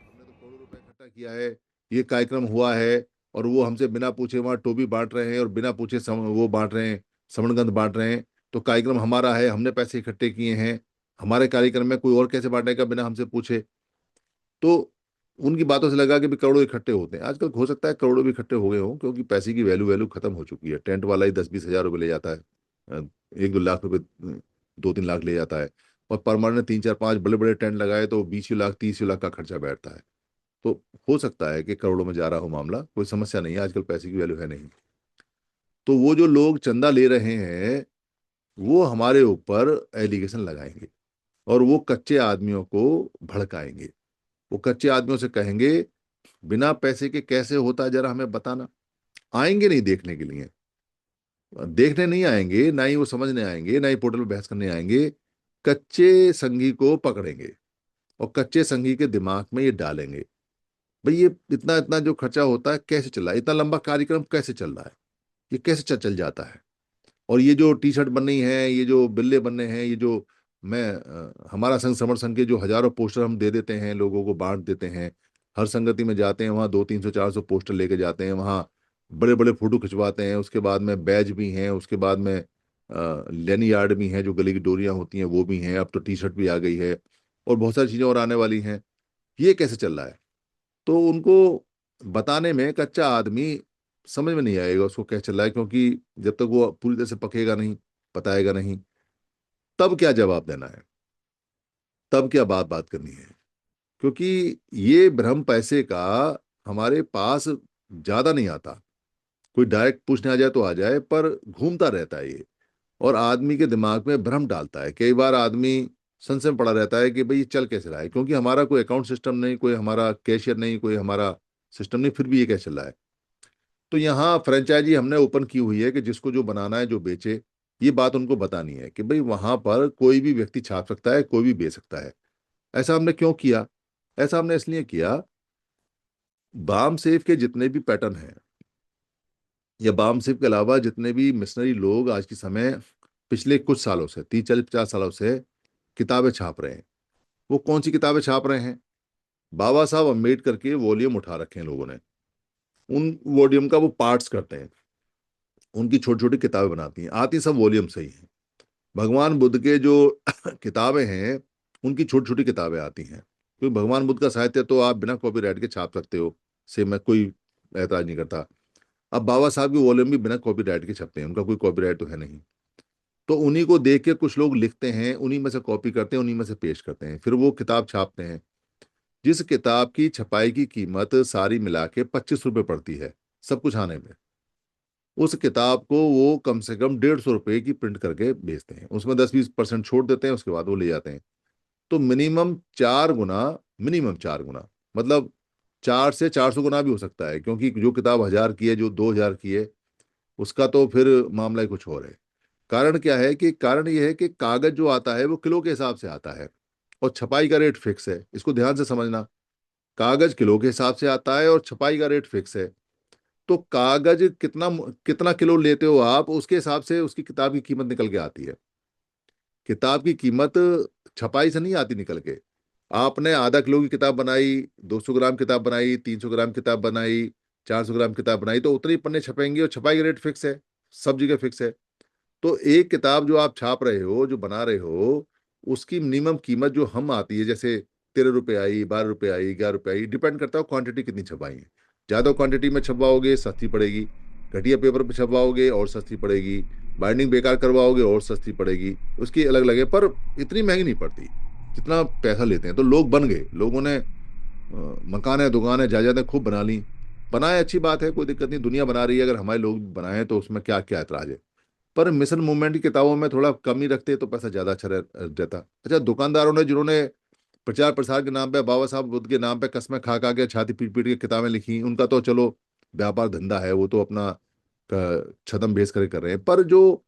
S3: हमने तो करोड़ों रुपए इकट्ठा किया है, ये कार्यक्रम हुआ है, और वो हमसे बिना पूछे वहाँ टोपी बांट रहे हैं और बिना पूछे वो बांट रहे हैं, समणगंध बांट रहे हैं। तो कार्यक्रम हमारा है, हमने पैसे इकट्ठे किए हैं, हमारे कार्यक्रम में कोई और कैसे बांटेगा बिना हमसे पूछे? तो उनकी बातों से लगा कि भी करोड़ों इकट्ठे होते हैं। आजकल हो सकता है करोड़ों भी इकट्ठे हो गए हों, क्योंकि पैसे की वैल्यू खत्म हो चुकी है। टेंट वाला ही 10-20 हजार रुपये ले जाता है, 1-2 लाख रुपए, 2-3 लाख ले जाता है, और परमानेंट 3-4-5 बड़े बड़े टेंट लगाए तो 20 लाख 30 लाख का खर्चा बैठता है। तो हो सकता है कि करोड़ों में जा रहा हो मामला, कोई समस्या नहीं है, आजकल पैसे की वैल्यू है नहीं। तो वो जो लोग चंदा ले रहे हैं वो हमारे ऊपर एलिगेशन लगाएंगे और वो कच्चे आदमियों को भड़काएंगे। वो कच्चे आदमियों से कहेंगे बिना पैसे के कैसे होता है, जरा हमें बताना। आएंगे नहीं देखने के लिए, देखने नहीं आएंगे, ना ही वो समझने आएंगे, ना ही पोर्टल पर बहस करने आएंगे। कच्चे संघी को पकड़ेंगे और कच्चे संघी के दिमाग में ये डालेंगे, भाई ये इतना इतना जो खर्चा होता है कैसे चल रहा है, इतना लंबा कार्यक्रम कैसे चल रहा है, ये कैसे चल जाता है। और ये जो टी शर्ट बन रही है, ये जो बिल्ले बन रहे हैं, ये जो हमारा संघ समर संघ के जो हजारों पोस्टर हम दे देते हैं, लोगों को बांट देते हैं। हर संगति में जाते हैं, वहाँ 200-300-400 पोस्टर लेके जाते हैं, वहाँ बड़े बड़े फोटो खिंचवाते हैं। उसके बाद में बैज भी हैं, उसके बाद में लेनी यार्ड भी हैं, जो गले की डोरियां होती हैं वो भी हैं। अब तो टी शर्ट भी आ गई है और बहुत सारी चीजें और आने वाली हैं। ये कैसे चल रहा है, तो उनको बताने में कच्चा आदमी समझ में नहीं आएगा उसको क्या चल रहा है, क्योंकि जब तक वो पूरी तरह से पकेगा नहीं, बताएगा नहीं, तब क्या जवाब देना है, तब क्या बात बात करनी है। क्योंकि ये भ्रम पैसे का हमारे पास ज्यादा नहीं आता। कोई डायरेक्ट पूछने आ जाए तो आ जाए, पर घूमता रहता है ये और आदमी के दिमाग में भ्रम डालता है। कई बार आदमी संशय में पड़ा रहता है कि भाई ये चल कैसे रहा है, क्योंकि हमारा कोई अकाउंट सिस्टम नहीं, कोई हमारा कैशियर नहीं, कोई हमारा सिस्टम नहीं, फिर भी ये कैसे चल रहा है। तो यहाँ फ्रेंचाइजी हमने ओपन की हुई है कि जिसको जो बनाना है, जो बेचे, ये बात उनको बतानी है कि भाई वहां पर कोई भी व्यक्ति छाप सकता है, कोई भी बेच सकता है। ऐसा हमने क्यों किया? ऐसा हमने इसलिए किया, बाम सेफ के जितने भी पैटर्न हैं या बाम सेफ के अलावा जितने भी मिशनरी लोग आज के समय पिछले कुछ सालों से 30-40-50 सालों से किताबें छाप रहे हैं, वो कौन सी किताबें छाप रहे हैं? बाबा साहब अम्बेडकर के वॉल्यूम उठा रखे हैं लोगों ने, उन वॉल्यूम का वो पार्ट्स करते हैं, उनकी छोटी छोटी किताबें बनाती हैं, आती सब वॉल्यूम से ही हैं। भगवान बुद्ध के जो किताबें हैं उनकी छोटी छोटी किताबें आती हैं, क्योंकि भगवान बुद्ध का साहित्य तो आप बिना कॉपीराइट के छाप सकते हो, से मैं कोई एतराज नहीं करता। अब बाबा साहब की वॉल्यूम भी बिना कॉपीराइट के छपते हैं, उनका कोई कॉपीराइट तो है नहीं। तो उन्हीं को देख के कुछ लोग लिखते हैं, उन्हीं में से कॉपी करते हैं, उन्हीं में से पेश करते हैं, फिर वो किताब छापते हैं। जिस किताब की छपाई की कीमत सारी मिला के 25 रुपये पड़ती है सब कुछ आने में, उस किताब को वो कम से कम 150 रुपये की प्रिंट करके बेचते हैं, उसमें 10-20% छोड़ देते हैं, उसके बाद वो ले जाते हैं। तो मिनिमम 4 गुना, मिनिमम 4 गुना, मतलब 400 से 400 गुना भी हो सकता है, क्योंकि जो किताब 1000 की है, जो 2000 की है, उसका तो फिर मामला ही कुछ और है। कारण क्या है कि कारण ये है कि कागज जो आता है वो किलो के हिसाब से आता है और छपाई का रेट फिक्स है। इसको ध्यान से समझना, कागज किलो के हिसाब से आता है और छपाई का रेट फिक्स है। तो कागज कितना कितना किलो लेते हो आप, उसके हिसाब से उसकी किताब की कीमत निकल के आती है। किताब की कीमत छपाई से नहीं आती निकल के। आपने आधा किलो की किताब बनाई, 200 ग्राम किताब बनाई, 300 ग्राम किताब बनाई, 400 ग्राम किताब बनाई, तो उतने ही पन्ने छपेंगे और छपाई का रेट फिक्स है, सब जगह फिक्स है। तो एक किताब जो आप छाप रहे हो, जो बना रहे हो, उसकी मिनिमम कीमत जो हम आती है, जैसे 13 रुपये आई, 12 रुपये आई, 11 रुपये आई, डिपेंड करता है क्वांटिटी कितनी छपाई है। ज़्यादा क्वांटिटी में छपवाओगे सस्ती पड़ेगी, घटिया पेपर पे छपवाओगे और सस्ती पड़ेगी, बाइंडिंग बेकार करवाओगे और सस्ती पड़ेगी, उसकी अलग अलग है, पर इतनी महंगी नहीं पड़ती जितना पैसा लेते हैं। तो लोग बन गए, लोगों ने मकान है, दुकान है, जायदादें खूब बना ली। बनाए, अच्छी बात है, कोई दिक्कत नहीं, दुनिया बना रही है, अगर हमारे लोग बनाए तो उसमें क्या क्या ऐतराज है। पर मिशन मूवमेंट की किताबों में थोड़ा कम ही रखते तो पैसा ज्यादा अच्छा रहता। अच्छा, दुकानदारों ने जिन्होंने प्रचार प्रसार के नाम पे, बाबा साहब बुद्ध के नाम पे कस्में खा खा के छाती पीट पीट के किताबें लिखी, उनका तो चलो व्यापार धंधा है, वो तो अपना छदम बेच कर रहे हैं। पर जो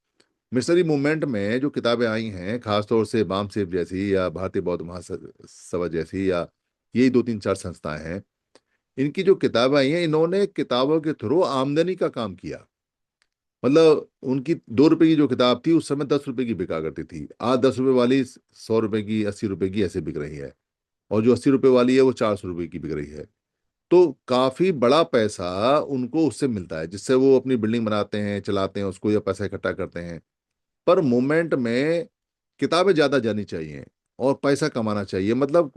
S3: मिशनरी मूवमेंट में जो किताबें आई हैं, खासतौर से बाम सेफ जैसी या भारतीय बौद्ध महासभा जैसी, या यही 2-3-4 संस्थाएं हैं, इनकी जो किताबें आई हैं, इन्होंने किताबों के थ्रू आमदनी का काम किया। मतलब उनकी 2 रुपए की जो किताब थी उस समय 10 रुपए की बिका करती थी, आज 10 रुपए वाली 100 रुपए की, 80 रुपए की ऐसे बिक रही है, और जो 80 रुपए वाली है वो 400 रुपए की बिक रही है। तो काफी बड़ा पैसा उनको उससे मिलता है, जिससे वो अपनी बिल्डिंग बनाते हैं, चलाते हैं उसको, या पैसा इकट्ठा करते हैं। पर मूवमेंट में किताबें ज्यादा जानी चाहिए और पैसा कमाना चाहिए, मतलब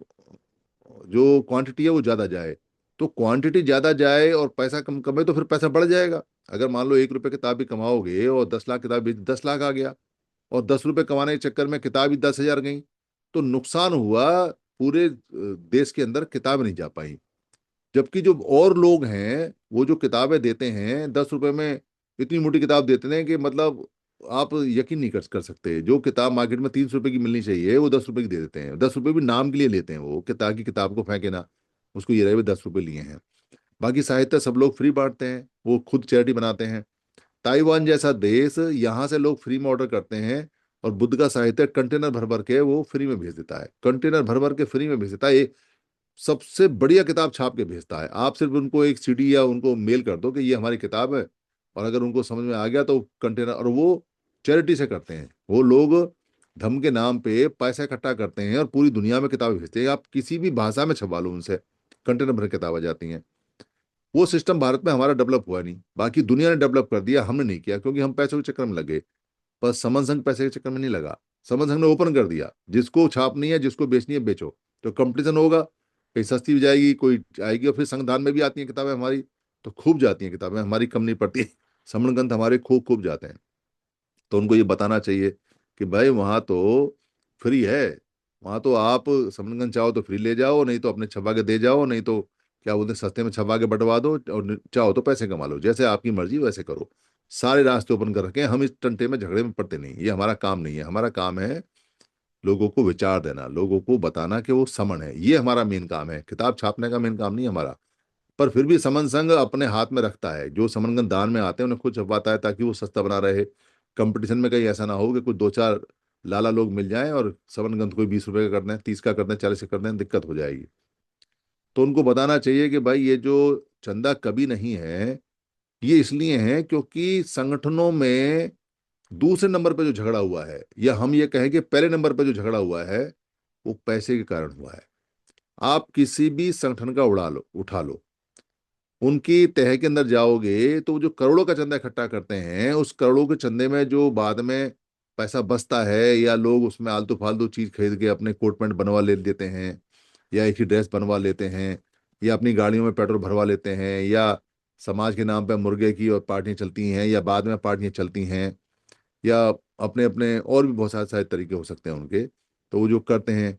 S3: जो क्वांटिटी है वो ज्यादा जाए। तो क्वांटिटी ज्यादा जाए और पैसा कम कमे तो फिर पैसा बढ़ जाएगा। अगर मान लो 1 रुपए किताब भी कमाओगे और 10 लाख किताब बेच, 10 लाख आ गया, और 10 रुपए कमाने के चक्कर में किताब ही 10,000 गई, तो नुकसान हुआ। पूरे देश के अंदर किताब नहीं जा पाई। जबकि जो और लोग हैं वो जो किताबें देते हैं 10 रुपए में, इतनी मोटी किताब देते हैं कि मतलब आप यकीन नहीं कर सकते। जो किताब मार्केट में 300 रुपए की मिलनी चाहिए वो 10 रुपए की दे देते हैं। 10 रुपए भी नाम के लिए लेते हैं वो, कि ताकि किताब को फेंके ना, उसको ये रहे हुए 10 रुपए लिए हैं। बाकी साहित्य सब लोग फ्री बांटते हैं, वो खुद चैरिटी बनाते हैं। ताइवान जैसा देश, यहाँ से लोग फ्री में ऑर्डर करते हैं और बुद्ध का साहित्य कंटेनर भर भर के वो फ्री में भेज देता है, कंटेनर भर भर के फ्री में भेज देता है। ये सबसे बढ़िया किताब छाप के भेजता है। आप सिर्फ उनको एक सीडी या उनको मेल कर दो कि ये हमारी किताब है, और अगर उनको समझ में आ गया तो कंटेनर, और वो चैरिटी से करते हैं। वो लोग धर्म के नाम पे पैसा इकट्ठा करते हैं और पूरी दुनिया में किताबें भेजते हैं। आप किसी भी भाषा में छपवा लो उनसे, कंटेनर भर किताब आ जाती हैं। वो सिस्टम भारत में हमारा डेवलप हुआ नहीं, बाकी दुनिया ने डेवलप कर दिया, हमने नहीं किया, क्योंकि हम पैसों के चक्कर में लगे। पर समन संघ पैसे के चक्कर में नहीं लगा। समन संघ ने ओपन कर दिया, जिसको छापनी है, जिसको बेचनी है बेचो, तो कंपटीशन होगा, कहीं सस्ती भी जाएगी, कोई आएगी। और फिर संविधान में भी आती हैं किताबें हमारी, तो खूब जाती हैं किताबें हमारी, कम नहीं पड़ती। समण ग्रंथ हमारे खूब खूब जाते हैं। तो उनको ये बताना चाहिए कि भाई वहां तो फ्री है, वहां तो आप समण ग्रंथ चाहो तो फ्री ले जाओ, नहीं तो अपने छपा के दे जाओ, नहीं तो क्या बोलते हैं सस्ते में छपा के बंटवा दो, और चाहो तो पैसे कमा लो, जैसे आपकी मर्जी वैसे करो। सारे रास्ते ओपन कर रखे हैं। हम इस टंटे में झगड़े में पड़ते नहीं, ये हमारा काम नहीं है। हमारा काम है लोगों को विचार देना, लोगों को बताना कि वो समन है, ये हमारा मेन काम है। किताब छापने का मेन काम नहीं है हमारा। पर फिर भी समन संघ अपने हाथ में रखता है, जो समन ग्रंथ दान में आते हैं उन्हें खुद छपवाता है, ताकि वो सस्ता बना रहे। कंपटीशन में कहीं ऐसा ना हो कि कुछ दो चार लाला लोग मिल जाएं और समन ग्रंथ कोई 20 रुपए का कर दें, 30 का कर दें, 40 का कर दें, दिक्कत हो जाएगी। तो उनको बताना चाहिए कि भाई ये जो चंदा कभी नहीं है, ये इसलिए है क्योंकि संगठनों में दूसरे नंबर पर जो झगड़ा हुआ है, या हम ये कहें कि पहले नंबर पर जो झगड़ा हुआ है, वो पैसे के कारण हुआ है। आप किसी भी संगठन का उठा लो, उनकी तह के अंदर जाओगे तो जो करोड़ों का चंदा इकट्ठा करते हैं, उस करोड़ों के चंदे में जो बाद में पैसा बचता है, या लोग उसमें आलतू फालतू चीज खरीद के अपने कोट पैंट बनवा ले देते हैं, या एक ही ड्रेस बनवा लेते हैं, या अपनी गाड़ियों में पेट्रोल भरवा लेते हैं, या समाज के नाम पे मुर्गे की और पार्टियां चलती हैं, या बाद में पार्टियां चलती हैं, या अपने अपने और भी बहुत सारे सारे तरीके हो सकते हैं उनके। तो वो जो करते हैं,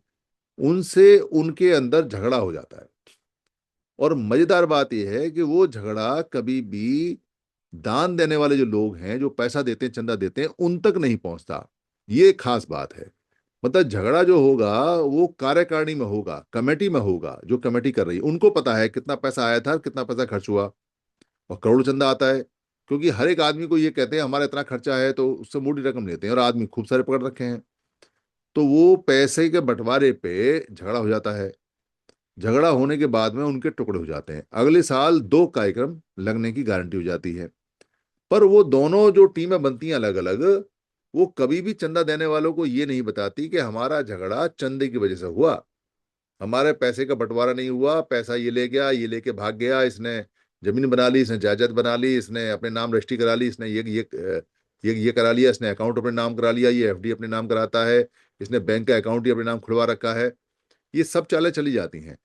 S3: उनसे उनके अंदर झगड़ा हो जाता है। और मजेदार बात यह है कि वो झगड़ा कभी भी दान देने वाले जो लोग हैं, जो पैसा देते हैं, चंदा देते हैं, उन तक नहीं पहुंचता। ये खास बात है। मतलब झगड़ा जो होगा वो कार्यकारिणी में होगा, कमेटी में होगा, जो कमेटी कर रही है उनको पता है कितना पैसा आया था, कितना पैसा खर्च हुआ, और करोड़ चंदा आता है। क्योंकि हर एक आदमी को ये कहते हैं हमारा इतना खर्चा है, तो उससे मोटी रकम लेते हैं, और आदमी खूब सारे पकड़ रखे हैं। तो वो पैसे के बंटवारे पे झगड़ा हो जाता है। झगड़ा होने के बाद में उनके टुकड़े हो जाते हैं। अगले साल 2 कार्यक्रम लगने की गारंटी हो जाती है। पर वो दोनों जो टीमें बनती हैं अलग अलग, वो कभी भी चंदा देने वालों को ये नहीं बताती कि हमारा झगड़ा चंदे की वजह से हुआ, हमारे पैसे का बंटवारा नहीं हुआ, पैसा ये ले गया, ये लेके भाग गया, इसने जमीन बना ली, इसने जायदाद बना ली, इसने अपने नाम रजिस्ट्री करा ली, इसने ये करा लिया, इसने अकाउंट अपने नाम करा लिया, ये एफडी अपने नाम कराता है, इसने बैंक का अकाउंट ही अपने नाम खुलवा रखा है। ये सब चालें चली जाती हैं,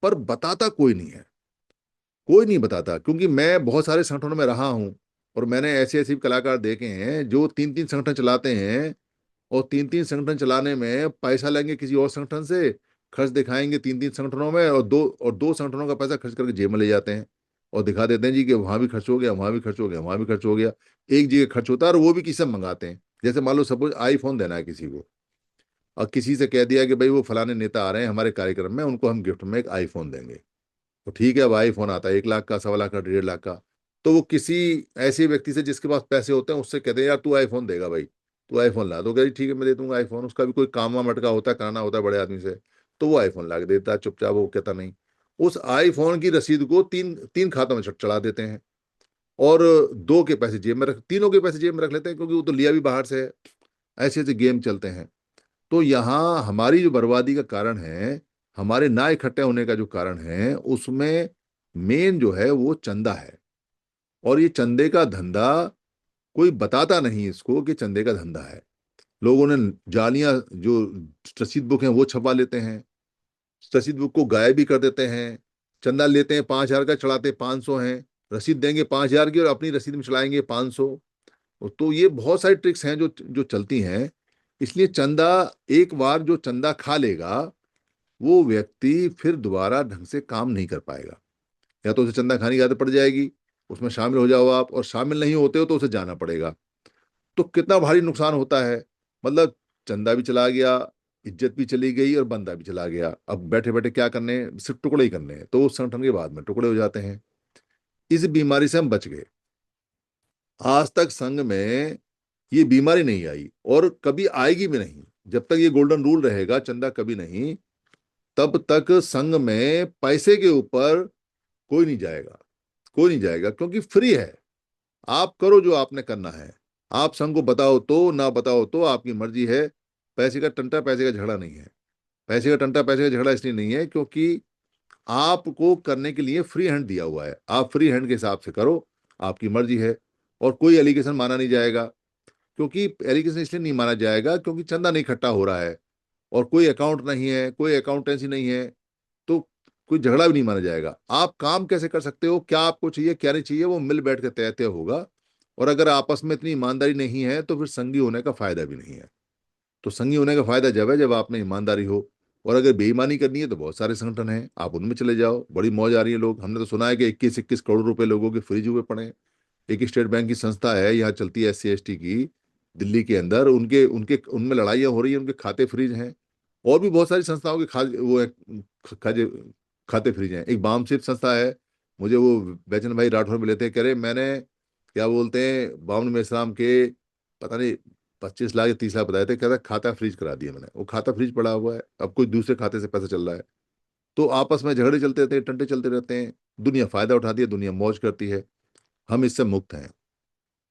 S3: पर बताता कोई नहीं है। कोई नहीं बताता, क्योंकि मैं बहुत सारे संगठनों में रहा हूं, और मैंने ऐसे ऐसे कलाकार देखे हैं जो 3-3 संगठन चलाते हैं, और 3-3 संगठन चलाने में पैसा लेंगे किसी और संगठन से, खर्च दिखाएंगे 3-3 संगठनों में, और दो संगठनों का पैसा खर्च करके जेब में ले जाते हैं, और दिखा देते हैं जी कि वहां भी खर्च हो गया, वहां भी खर्च हो गया, वहां भी खर्च हो गया। एक जगह खर्च होता है, और वो भी किसी से मंगाते हैं। जैसे मान लो सपोज आईफोन देना है किसी को, और किसी से कह दिया कि भाई वो फलाने नेता आ रहे हैं हमारे कार्यक्रम में, उनको हम गिफ्ट में एक आईफोन देंगे। तो ठीक है, अब आईफोन आता है 1 लाख का, 1.25 लाख का, 1.5 लाख का। तो वो किसी ऐसे व्यक्ति से जिसके पास पैसे होते हैं उससे कहते हैं यार तू आईफोन देगा भाई, तू आईफोन ला। तो कह ठीक है मैं दे दूंगा आईफोन। उसका भी कोई काम वाम अटका होता है, कराना होता है बड़े आदमी से, तो वो आईफोन ला के देता है चुपचाप, वो कहता नहीं। उस आईफोन की रसीद को तीन तीन खातों में चढ़ा देते हैं, और दो के पैसे जेब में रख, तीनों के पैसे जेब में रख लेते हैं, क्योंकि वो तो लिया भी बाहर से है। ऐसे ऐसे गेम चलते हैं। तो यहाँ हमारी जो बर्बादी का कारण है, हमारे ना इकट्ठे होने का जो कारण है, उसमें मेन जो है वो चंदा है। और ये चंदे का धंधा कोई बताता नहीं इसको कि चंदे का धंधा है। लोगों ने जालियां जो रसीद बुक हैं वो छपा लेते हैं, रसीद बुक को गायब भी कर देते हैं। चंदा लेते हैं 5,000 का, चढ़ाते 500 हैं, रसीद देंगे 5,000 की और अपनी रसीद में चलाएंगे 500। तो ये बहुत सारी ट्रिक्स हैं जो जो चलती हैं। इसलिए चंदा, एक बार जो चंदा खा लेगा वो व्यक्ति फिर दोबारा ढंग से काम नहीं कर पाएगा। या तो उसे चंदा खाने की आदत पड़ जाएगी, उसमें शामिल हो जाओ आप, और शामिल नहीं होते हो तो उसे जाना पड़ेगा। तो कितना भारी नुकसान होता है। मतलब चंदा भी चला गया, इज्जत भी चली गई और बंदा भी चला गया। अब बैठे बैठे क्या करने हैं, सिर्फ टुकड़े ही करने हैं, तो उस संगठन के बाद में टुकड़े हो जाते हैं। इस बीमारी से हम बच गए। आज तक संघ में ये बीमारी नहीं आई और कभी आएगी भी नहीं। जब तक ये गोल्डन रूल रहेगा, चंदा कभी नहीं, तब तक संघ में पैसे के ऊपर कोई नहीं जाएगा, कोई नहीं जाएगा, क्योंकि फ्री है। आप करो जो आपने करना है। आप संघ को बताओ तो ना बताओ तो आपकी मर्जी है। पैसे का टंटा पैसे का झगड़ा नहीं है। पैसे का टंटा पैसे का झगड़ा इसलिए नहीं है क्योंकि आपको करने के लिए फ्री हैंड दिया हुआ है। आप फ्री हैंड के हिसाब से करो, आपकी मर्जी है। और कोई एलिगेशन माना नहीं जाएगा, क्योंकि एलिगेशन इसलिए नहीं माना जाएगा क्योंकि चंदा नहीं इकट्ठा हो रहा है और कोई अकाउंट नहीं है, कोई अकाउंटेंसी नहीं है, तो कोई झगड़ा भी नहीं माना जाएगा। आप काम कैसे कर सकते हो, क्या आपको चाहिए क्या नहीं चाहिए, वो मिल बैठ के तय तय होगा। और अगर आपस में इतनी ईमानदारी नहीं है तो फिर संघी होने का फायदा भी नहीं है। तो संघी होने का फायदा जब है जब आप में ईमानदारी हो। और अगर बेईमानी करनी है तो बहुत सारे संगठन हैं, आप उनमें चले जाओ, बड़ी मौज आ रही है। लोग, हमने तो सुना है कि 21-21 करोड़ रुपए लोगों के फ्रीज हुए पड़े हैं। एक स्टेट बैंक की संस्था है, यहाँ चलती है SC ST की, दिल्ली के अंदर, उनके उनके उनमें लड़ाइयाँ हो रही है, उनके खाते फ्रीज हैं। और भी बहुत सारी संस्थाओं के खाते खाते फ्रीज हैं। एक बामशिप संस्था है, मुझे वो बैचन भाई राठौर मिले थे, कह रहे मैंने क्या बोलते हैं बावन में इस्लाम के पता नहीं 25 लाख या 30 लाख बताए थे, कहता खाता फ्रीज करा दिया मैंने। वो खाता फ्रीज पड़ा हुआ है, अब कोई दूसरे खाते से पैसा चल रहा है। तो आपस में झगड़े चलते रहते हैं, टंटे चलते रहते हैं। दुनिया फायदा उठाती है, दुनिया मौज करती है। हम इससे मुक्त हैं।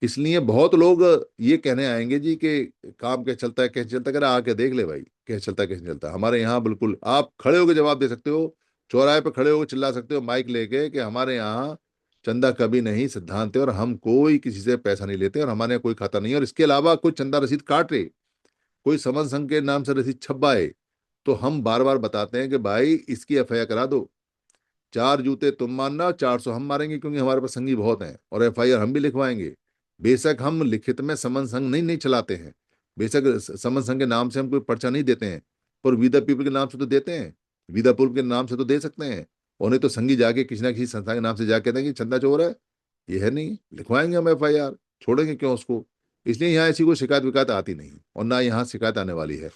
S3: इसलिए बहुत लोग ये कहने आएंगे जी कि काम कैसे चलता है कैसे चलता है, कह रहा आके देख ले भाई कैसे चलता है कैसे नहीं चलता। हमारे यहाँ बिल्कुल आप खड़े होकर जवाब दे सकते हो, चौराहे पे खड़े होकर चिल्ला सकते हो माइक लेके कि हमारे यहाँ चंदा कभी नहीं सिद्धांत है और हम कोई किसी से पैसा नहीं लेते और हमारे यहाँ कोई खाता नहीं है। और इसके अलावा कोई चंदा रसीद काटे, कोई समन संघ के नाम से रसीद छपवाए, तो हम बार बार बताते हैं कि भाई इसकी FIR करा दो। 4 जूते तुम मारना, 400 हम मारेंगे, क्योंकि हमारे पास संगी बहुत हैं और FIR हम भी लिखवाएंगे। बेशक हम लिखित में समन संघ नहीं चलाते हैं, बेशक समन संघ के नाम से हम कोई पर्चा नहीं देते हैं, पर वी द पीपल के नाम से तो देते हैं, वी द पीपल के नाम से तो दे सकते हैं। और नहीं तो संगी जाके किसी ना किसी संस्था के नाम से जाके कहते हैं कि चंदा चोर है, ये है नहीं, लिखवाएंगे हम FIR, छोड़ेंगे क्यों उसको। इसलिए यहाँ ऐसी कोई शिकायत विकायत आती नहीं और ना यहाँ शिकायत आने वाली है।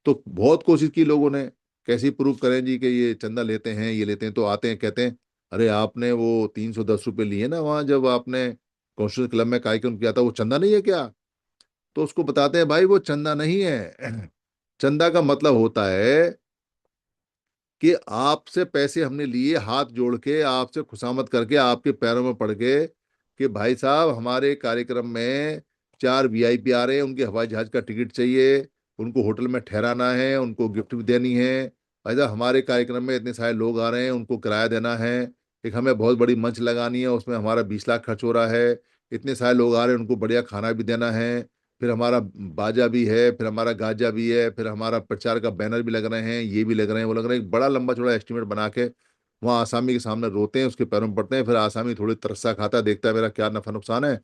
S3: तो बहुत कोशिश की लोगों ने, कैसे प्रूव करें जी कि ये चंदा लेते हैं ये लेते हैं, तो आते हैं कहते हैं अरे आपने वो 310 रुपये लिए ना वहां जब आपने कॉन्स्टिट्यूशन क्लब में कार्यक्रम किया था, वो चंदा नहीं है क्या। तो उसको बताते हैं भाई वो चंदा नहीं है। चंदा का मतलब होता है कि आपसे पैसे हमने लिए, हाथ जोड़ के आपसे खुशामद करके आपके पैरों में पड़ के कि भाई साहब हमारे कार्यक्रम में 4 VIP आ रहे हैं, उनके हवाई जहाज का टिकट चाहिए, उनको होटल में ठहराना है, उनको गिफ्ट भी देनी है। भाई साहब हमारे कार्यक्रम में इतने सारे लोग आ रहे हैं, उनको किराया देना है। एक हमें बहुत बड़ी मंच लगानी है, उसमें हमारा 20 लाख खर्च हो रहा है। इतने सारे लोग आ रहे हैं, उनको बढ़िया खाना भी देना है। फिर हमारा बाजा भी है, फिर हमारा गाजा भी है, फिर हमारा प्रचार का बैनर भी लग रहे हैं, ये भी लग रहे हैं वो लग रहे हैं। एक बड़ा लंबा चौड़ा एस्टिमेट बना के वहाँ आसामी के सामने रोते हैं, उसके पैरों में पड़ते हैं। फिर आसामी थोड़ी तरसा खाता है, देखता है मेरा क्या नफा नुकसान है,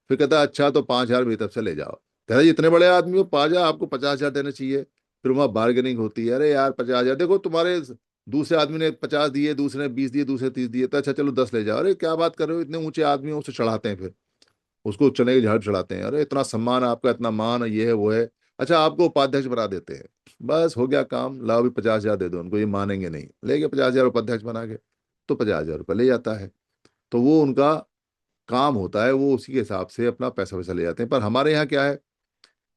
S3: फिर कहता है अच्छा तो 5,000 भी तरफ से ले जाओ। कहता है इतने बड़े आदमी हो 5,000, आपको 50,000 देने चाहिए। फिर वहाँ बार्गेनिंग होती है, अरे यार 50,000 देखो तुम्हारे दूसरे आदमी ने 50 दिए, दूसरे ने 20 दिए, दूसरे 30 दिए, तो अच्छा चलो 10 ले जाओ। अरे क्या बात कर रहे हो, इतने ऊंचे आदमी हो, उसे चढ़ाते हैं, फिर उसको चने के झाड़ चढ़ाते हैं। अरे इतना सम्मान आपका, इतना मान, ये है वो है। अच्छा आपको उपाध्यक्ष बना देते हैं, बस हो गया काम, लाओ भी 50,000 दे दो उनको, ये मानेंगे नहीं, ले गए 50,000 उपाध्यक्ष बना के, तो 50,000 रुपये ले जाता है। तो वो उनका काम होता है, वो उसी के हिसाब से अपना पैसा वैसा ले जाते हैं। पर हमारे यहाँ क्या है,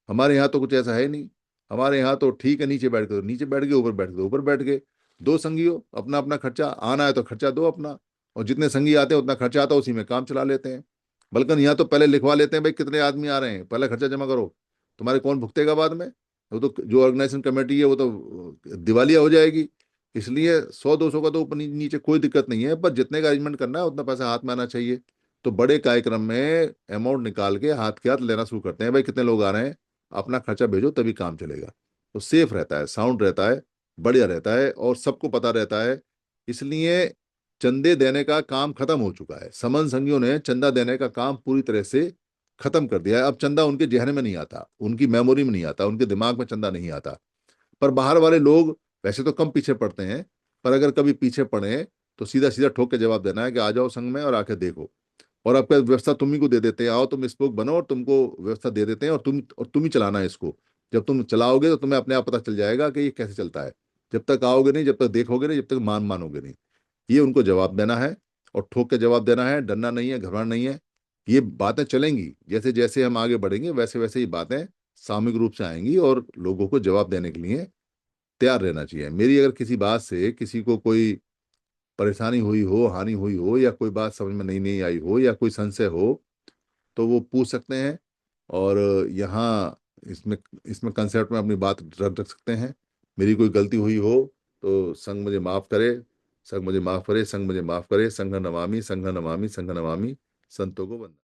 S3: हमारे यहाँ तो कुछ ऐसा है नहीं। हमारे यहाँ तो ठीक है, नीचे बैठ गए नीचे बैठ गए, ऊपर बैठ गए ऊपर बैठ गए। दो संगी हो, अपना अपना खर्चा, आना है तो खर्चा दो अपना, और जितने संगी आते हैं उतना खर्चा आता है, उसी में काम चला लेते हैं। बल्कि यहाँ तो पहले लिखवा लेते हैं भाई कितने आदमी आ रहे हैं, पहले खर्चा जमा करो, तुम्हारे कौन भुगतेगा बाद में। वो तो जो ऑर्गेनाइजेशन कमेटी है वो तो दिवालिया हो जाएगी। इसलिए 100-200 का तो ऊपर नीचे कोई दिक्कत नहीं है, पर जितने का अरेंजमेंट करना है उतना पैसा हाथ में आना चाहिए। तो बड़े कार्यक्रम में अमाउंट निकाल के हाथ के हाथ लेना शुरू करते हैं, भाई कितने लोग आ रहे हैं, अपना खर्चा भेजो तभी काम चलेगा। तो सेफ रहता है, साउंड रहता है, बढ़िया रहता है और सबको पता रहता है। इसलिए चंदे देने का काम खत्म हो चुका है। समन संघियों ने चंदा देने का काम पूरी तरह से खत्म कर दिया है। अब चंदा उनके जहन में नहीं आता, उनकी मेमोरी में नहीं आता, उनके दिमाग में चंदा नहीं आता। पर बाहर वाले लोग वैसे तो कम पीछे पड़ते हैं, पर अगर कभी पीछे पड़े तो सीधा सीधा ठोक के जवाब देना है कि आ जाओ संघ में और आके देखो। और आपका व्यवस्था तुम ही को दे देते हैं, आओ तुम स्पोक बनो और तुमको व्यवस्था दे देते हैं, और तुम ही चलाना है इसको। जब तुम चलाओगे तो तुम्हें अपने आप पता चल जाएगा कि ये कैसे चलता है। जब तक आओगे नहीं, जब तक देखोगे नहीं, जब तक मानोगे नहीं। ये उनको जवाब देना है, और ठोक के जवाब देना है। डरना नहीं है, घबराना नहीं है। ये बातें चलेंगी, जैसे जैसे हम आगे बढ़ेंगे वैसे वैसे ये बातें सामूहिक रूप से आएंगी, और लोगों को जवाब देने के लिए तैयार रहना चाहिए। मेरी अगर किसी बात से किसी को कोई परेशानी हुई हो, हानि हुई हो, या कोई बात समझ में नहीं आई हो, या कोई संशय हो, तो वो पूछ सकते हैं। और यहाँ इसमें इसमें कंसेप्ट में अपनी बात रख रख सकते हैं। मेरी कोई गलती हुई हो तो संघ मुझे माफ करे, संघ मुझे माफ करे, संघ मुझे माफ करे। संघ नमामि, संघ नमामि, संघ नमामि। संतों को वंदना।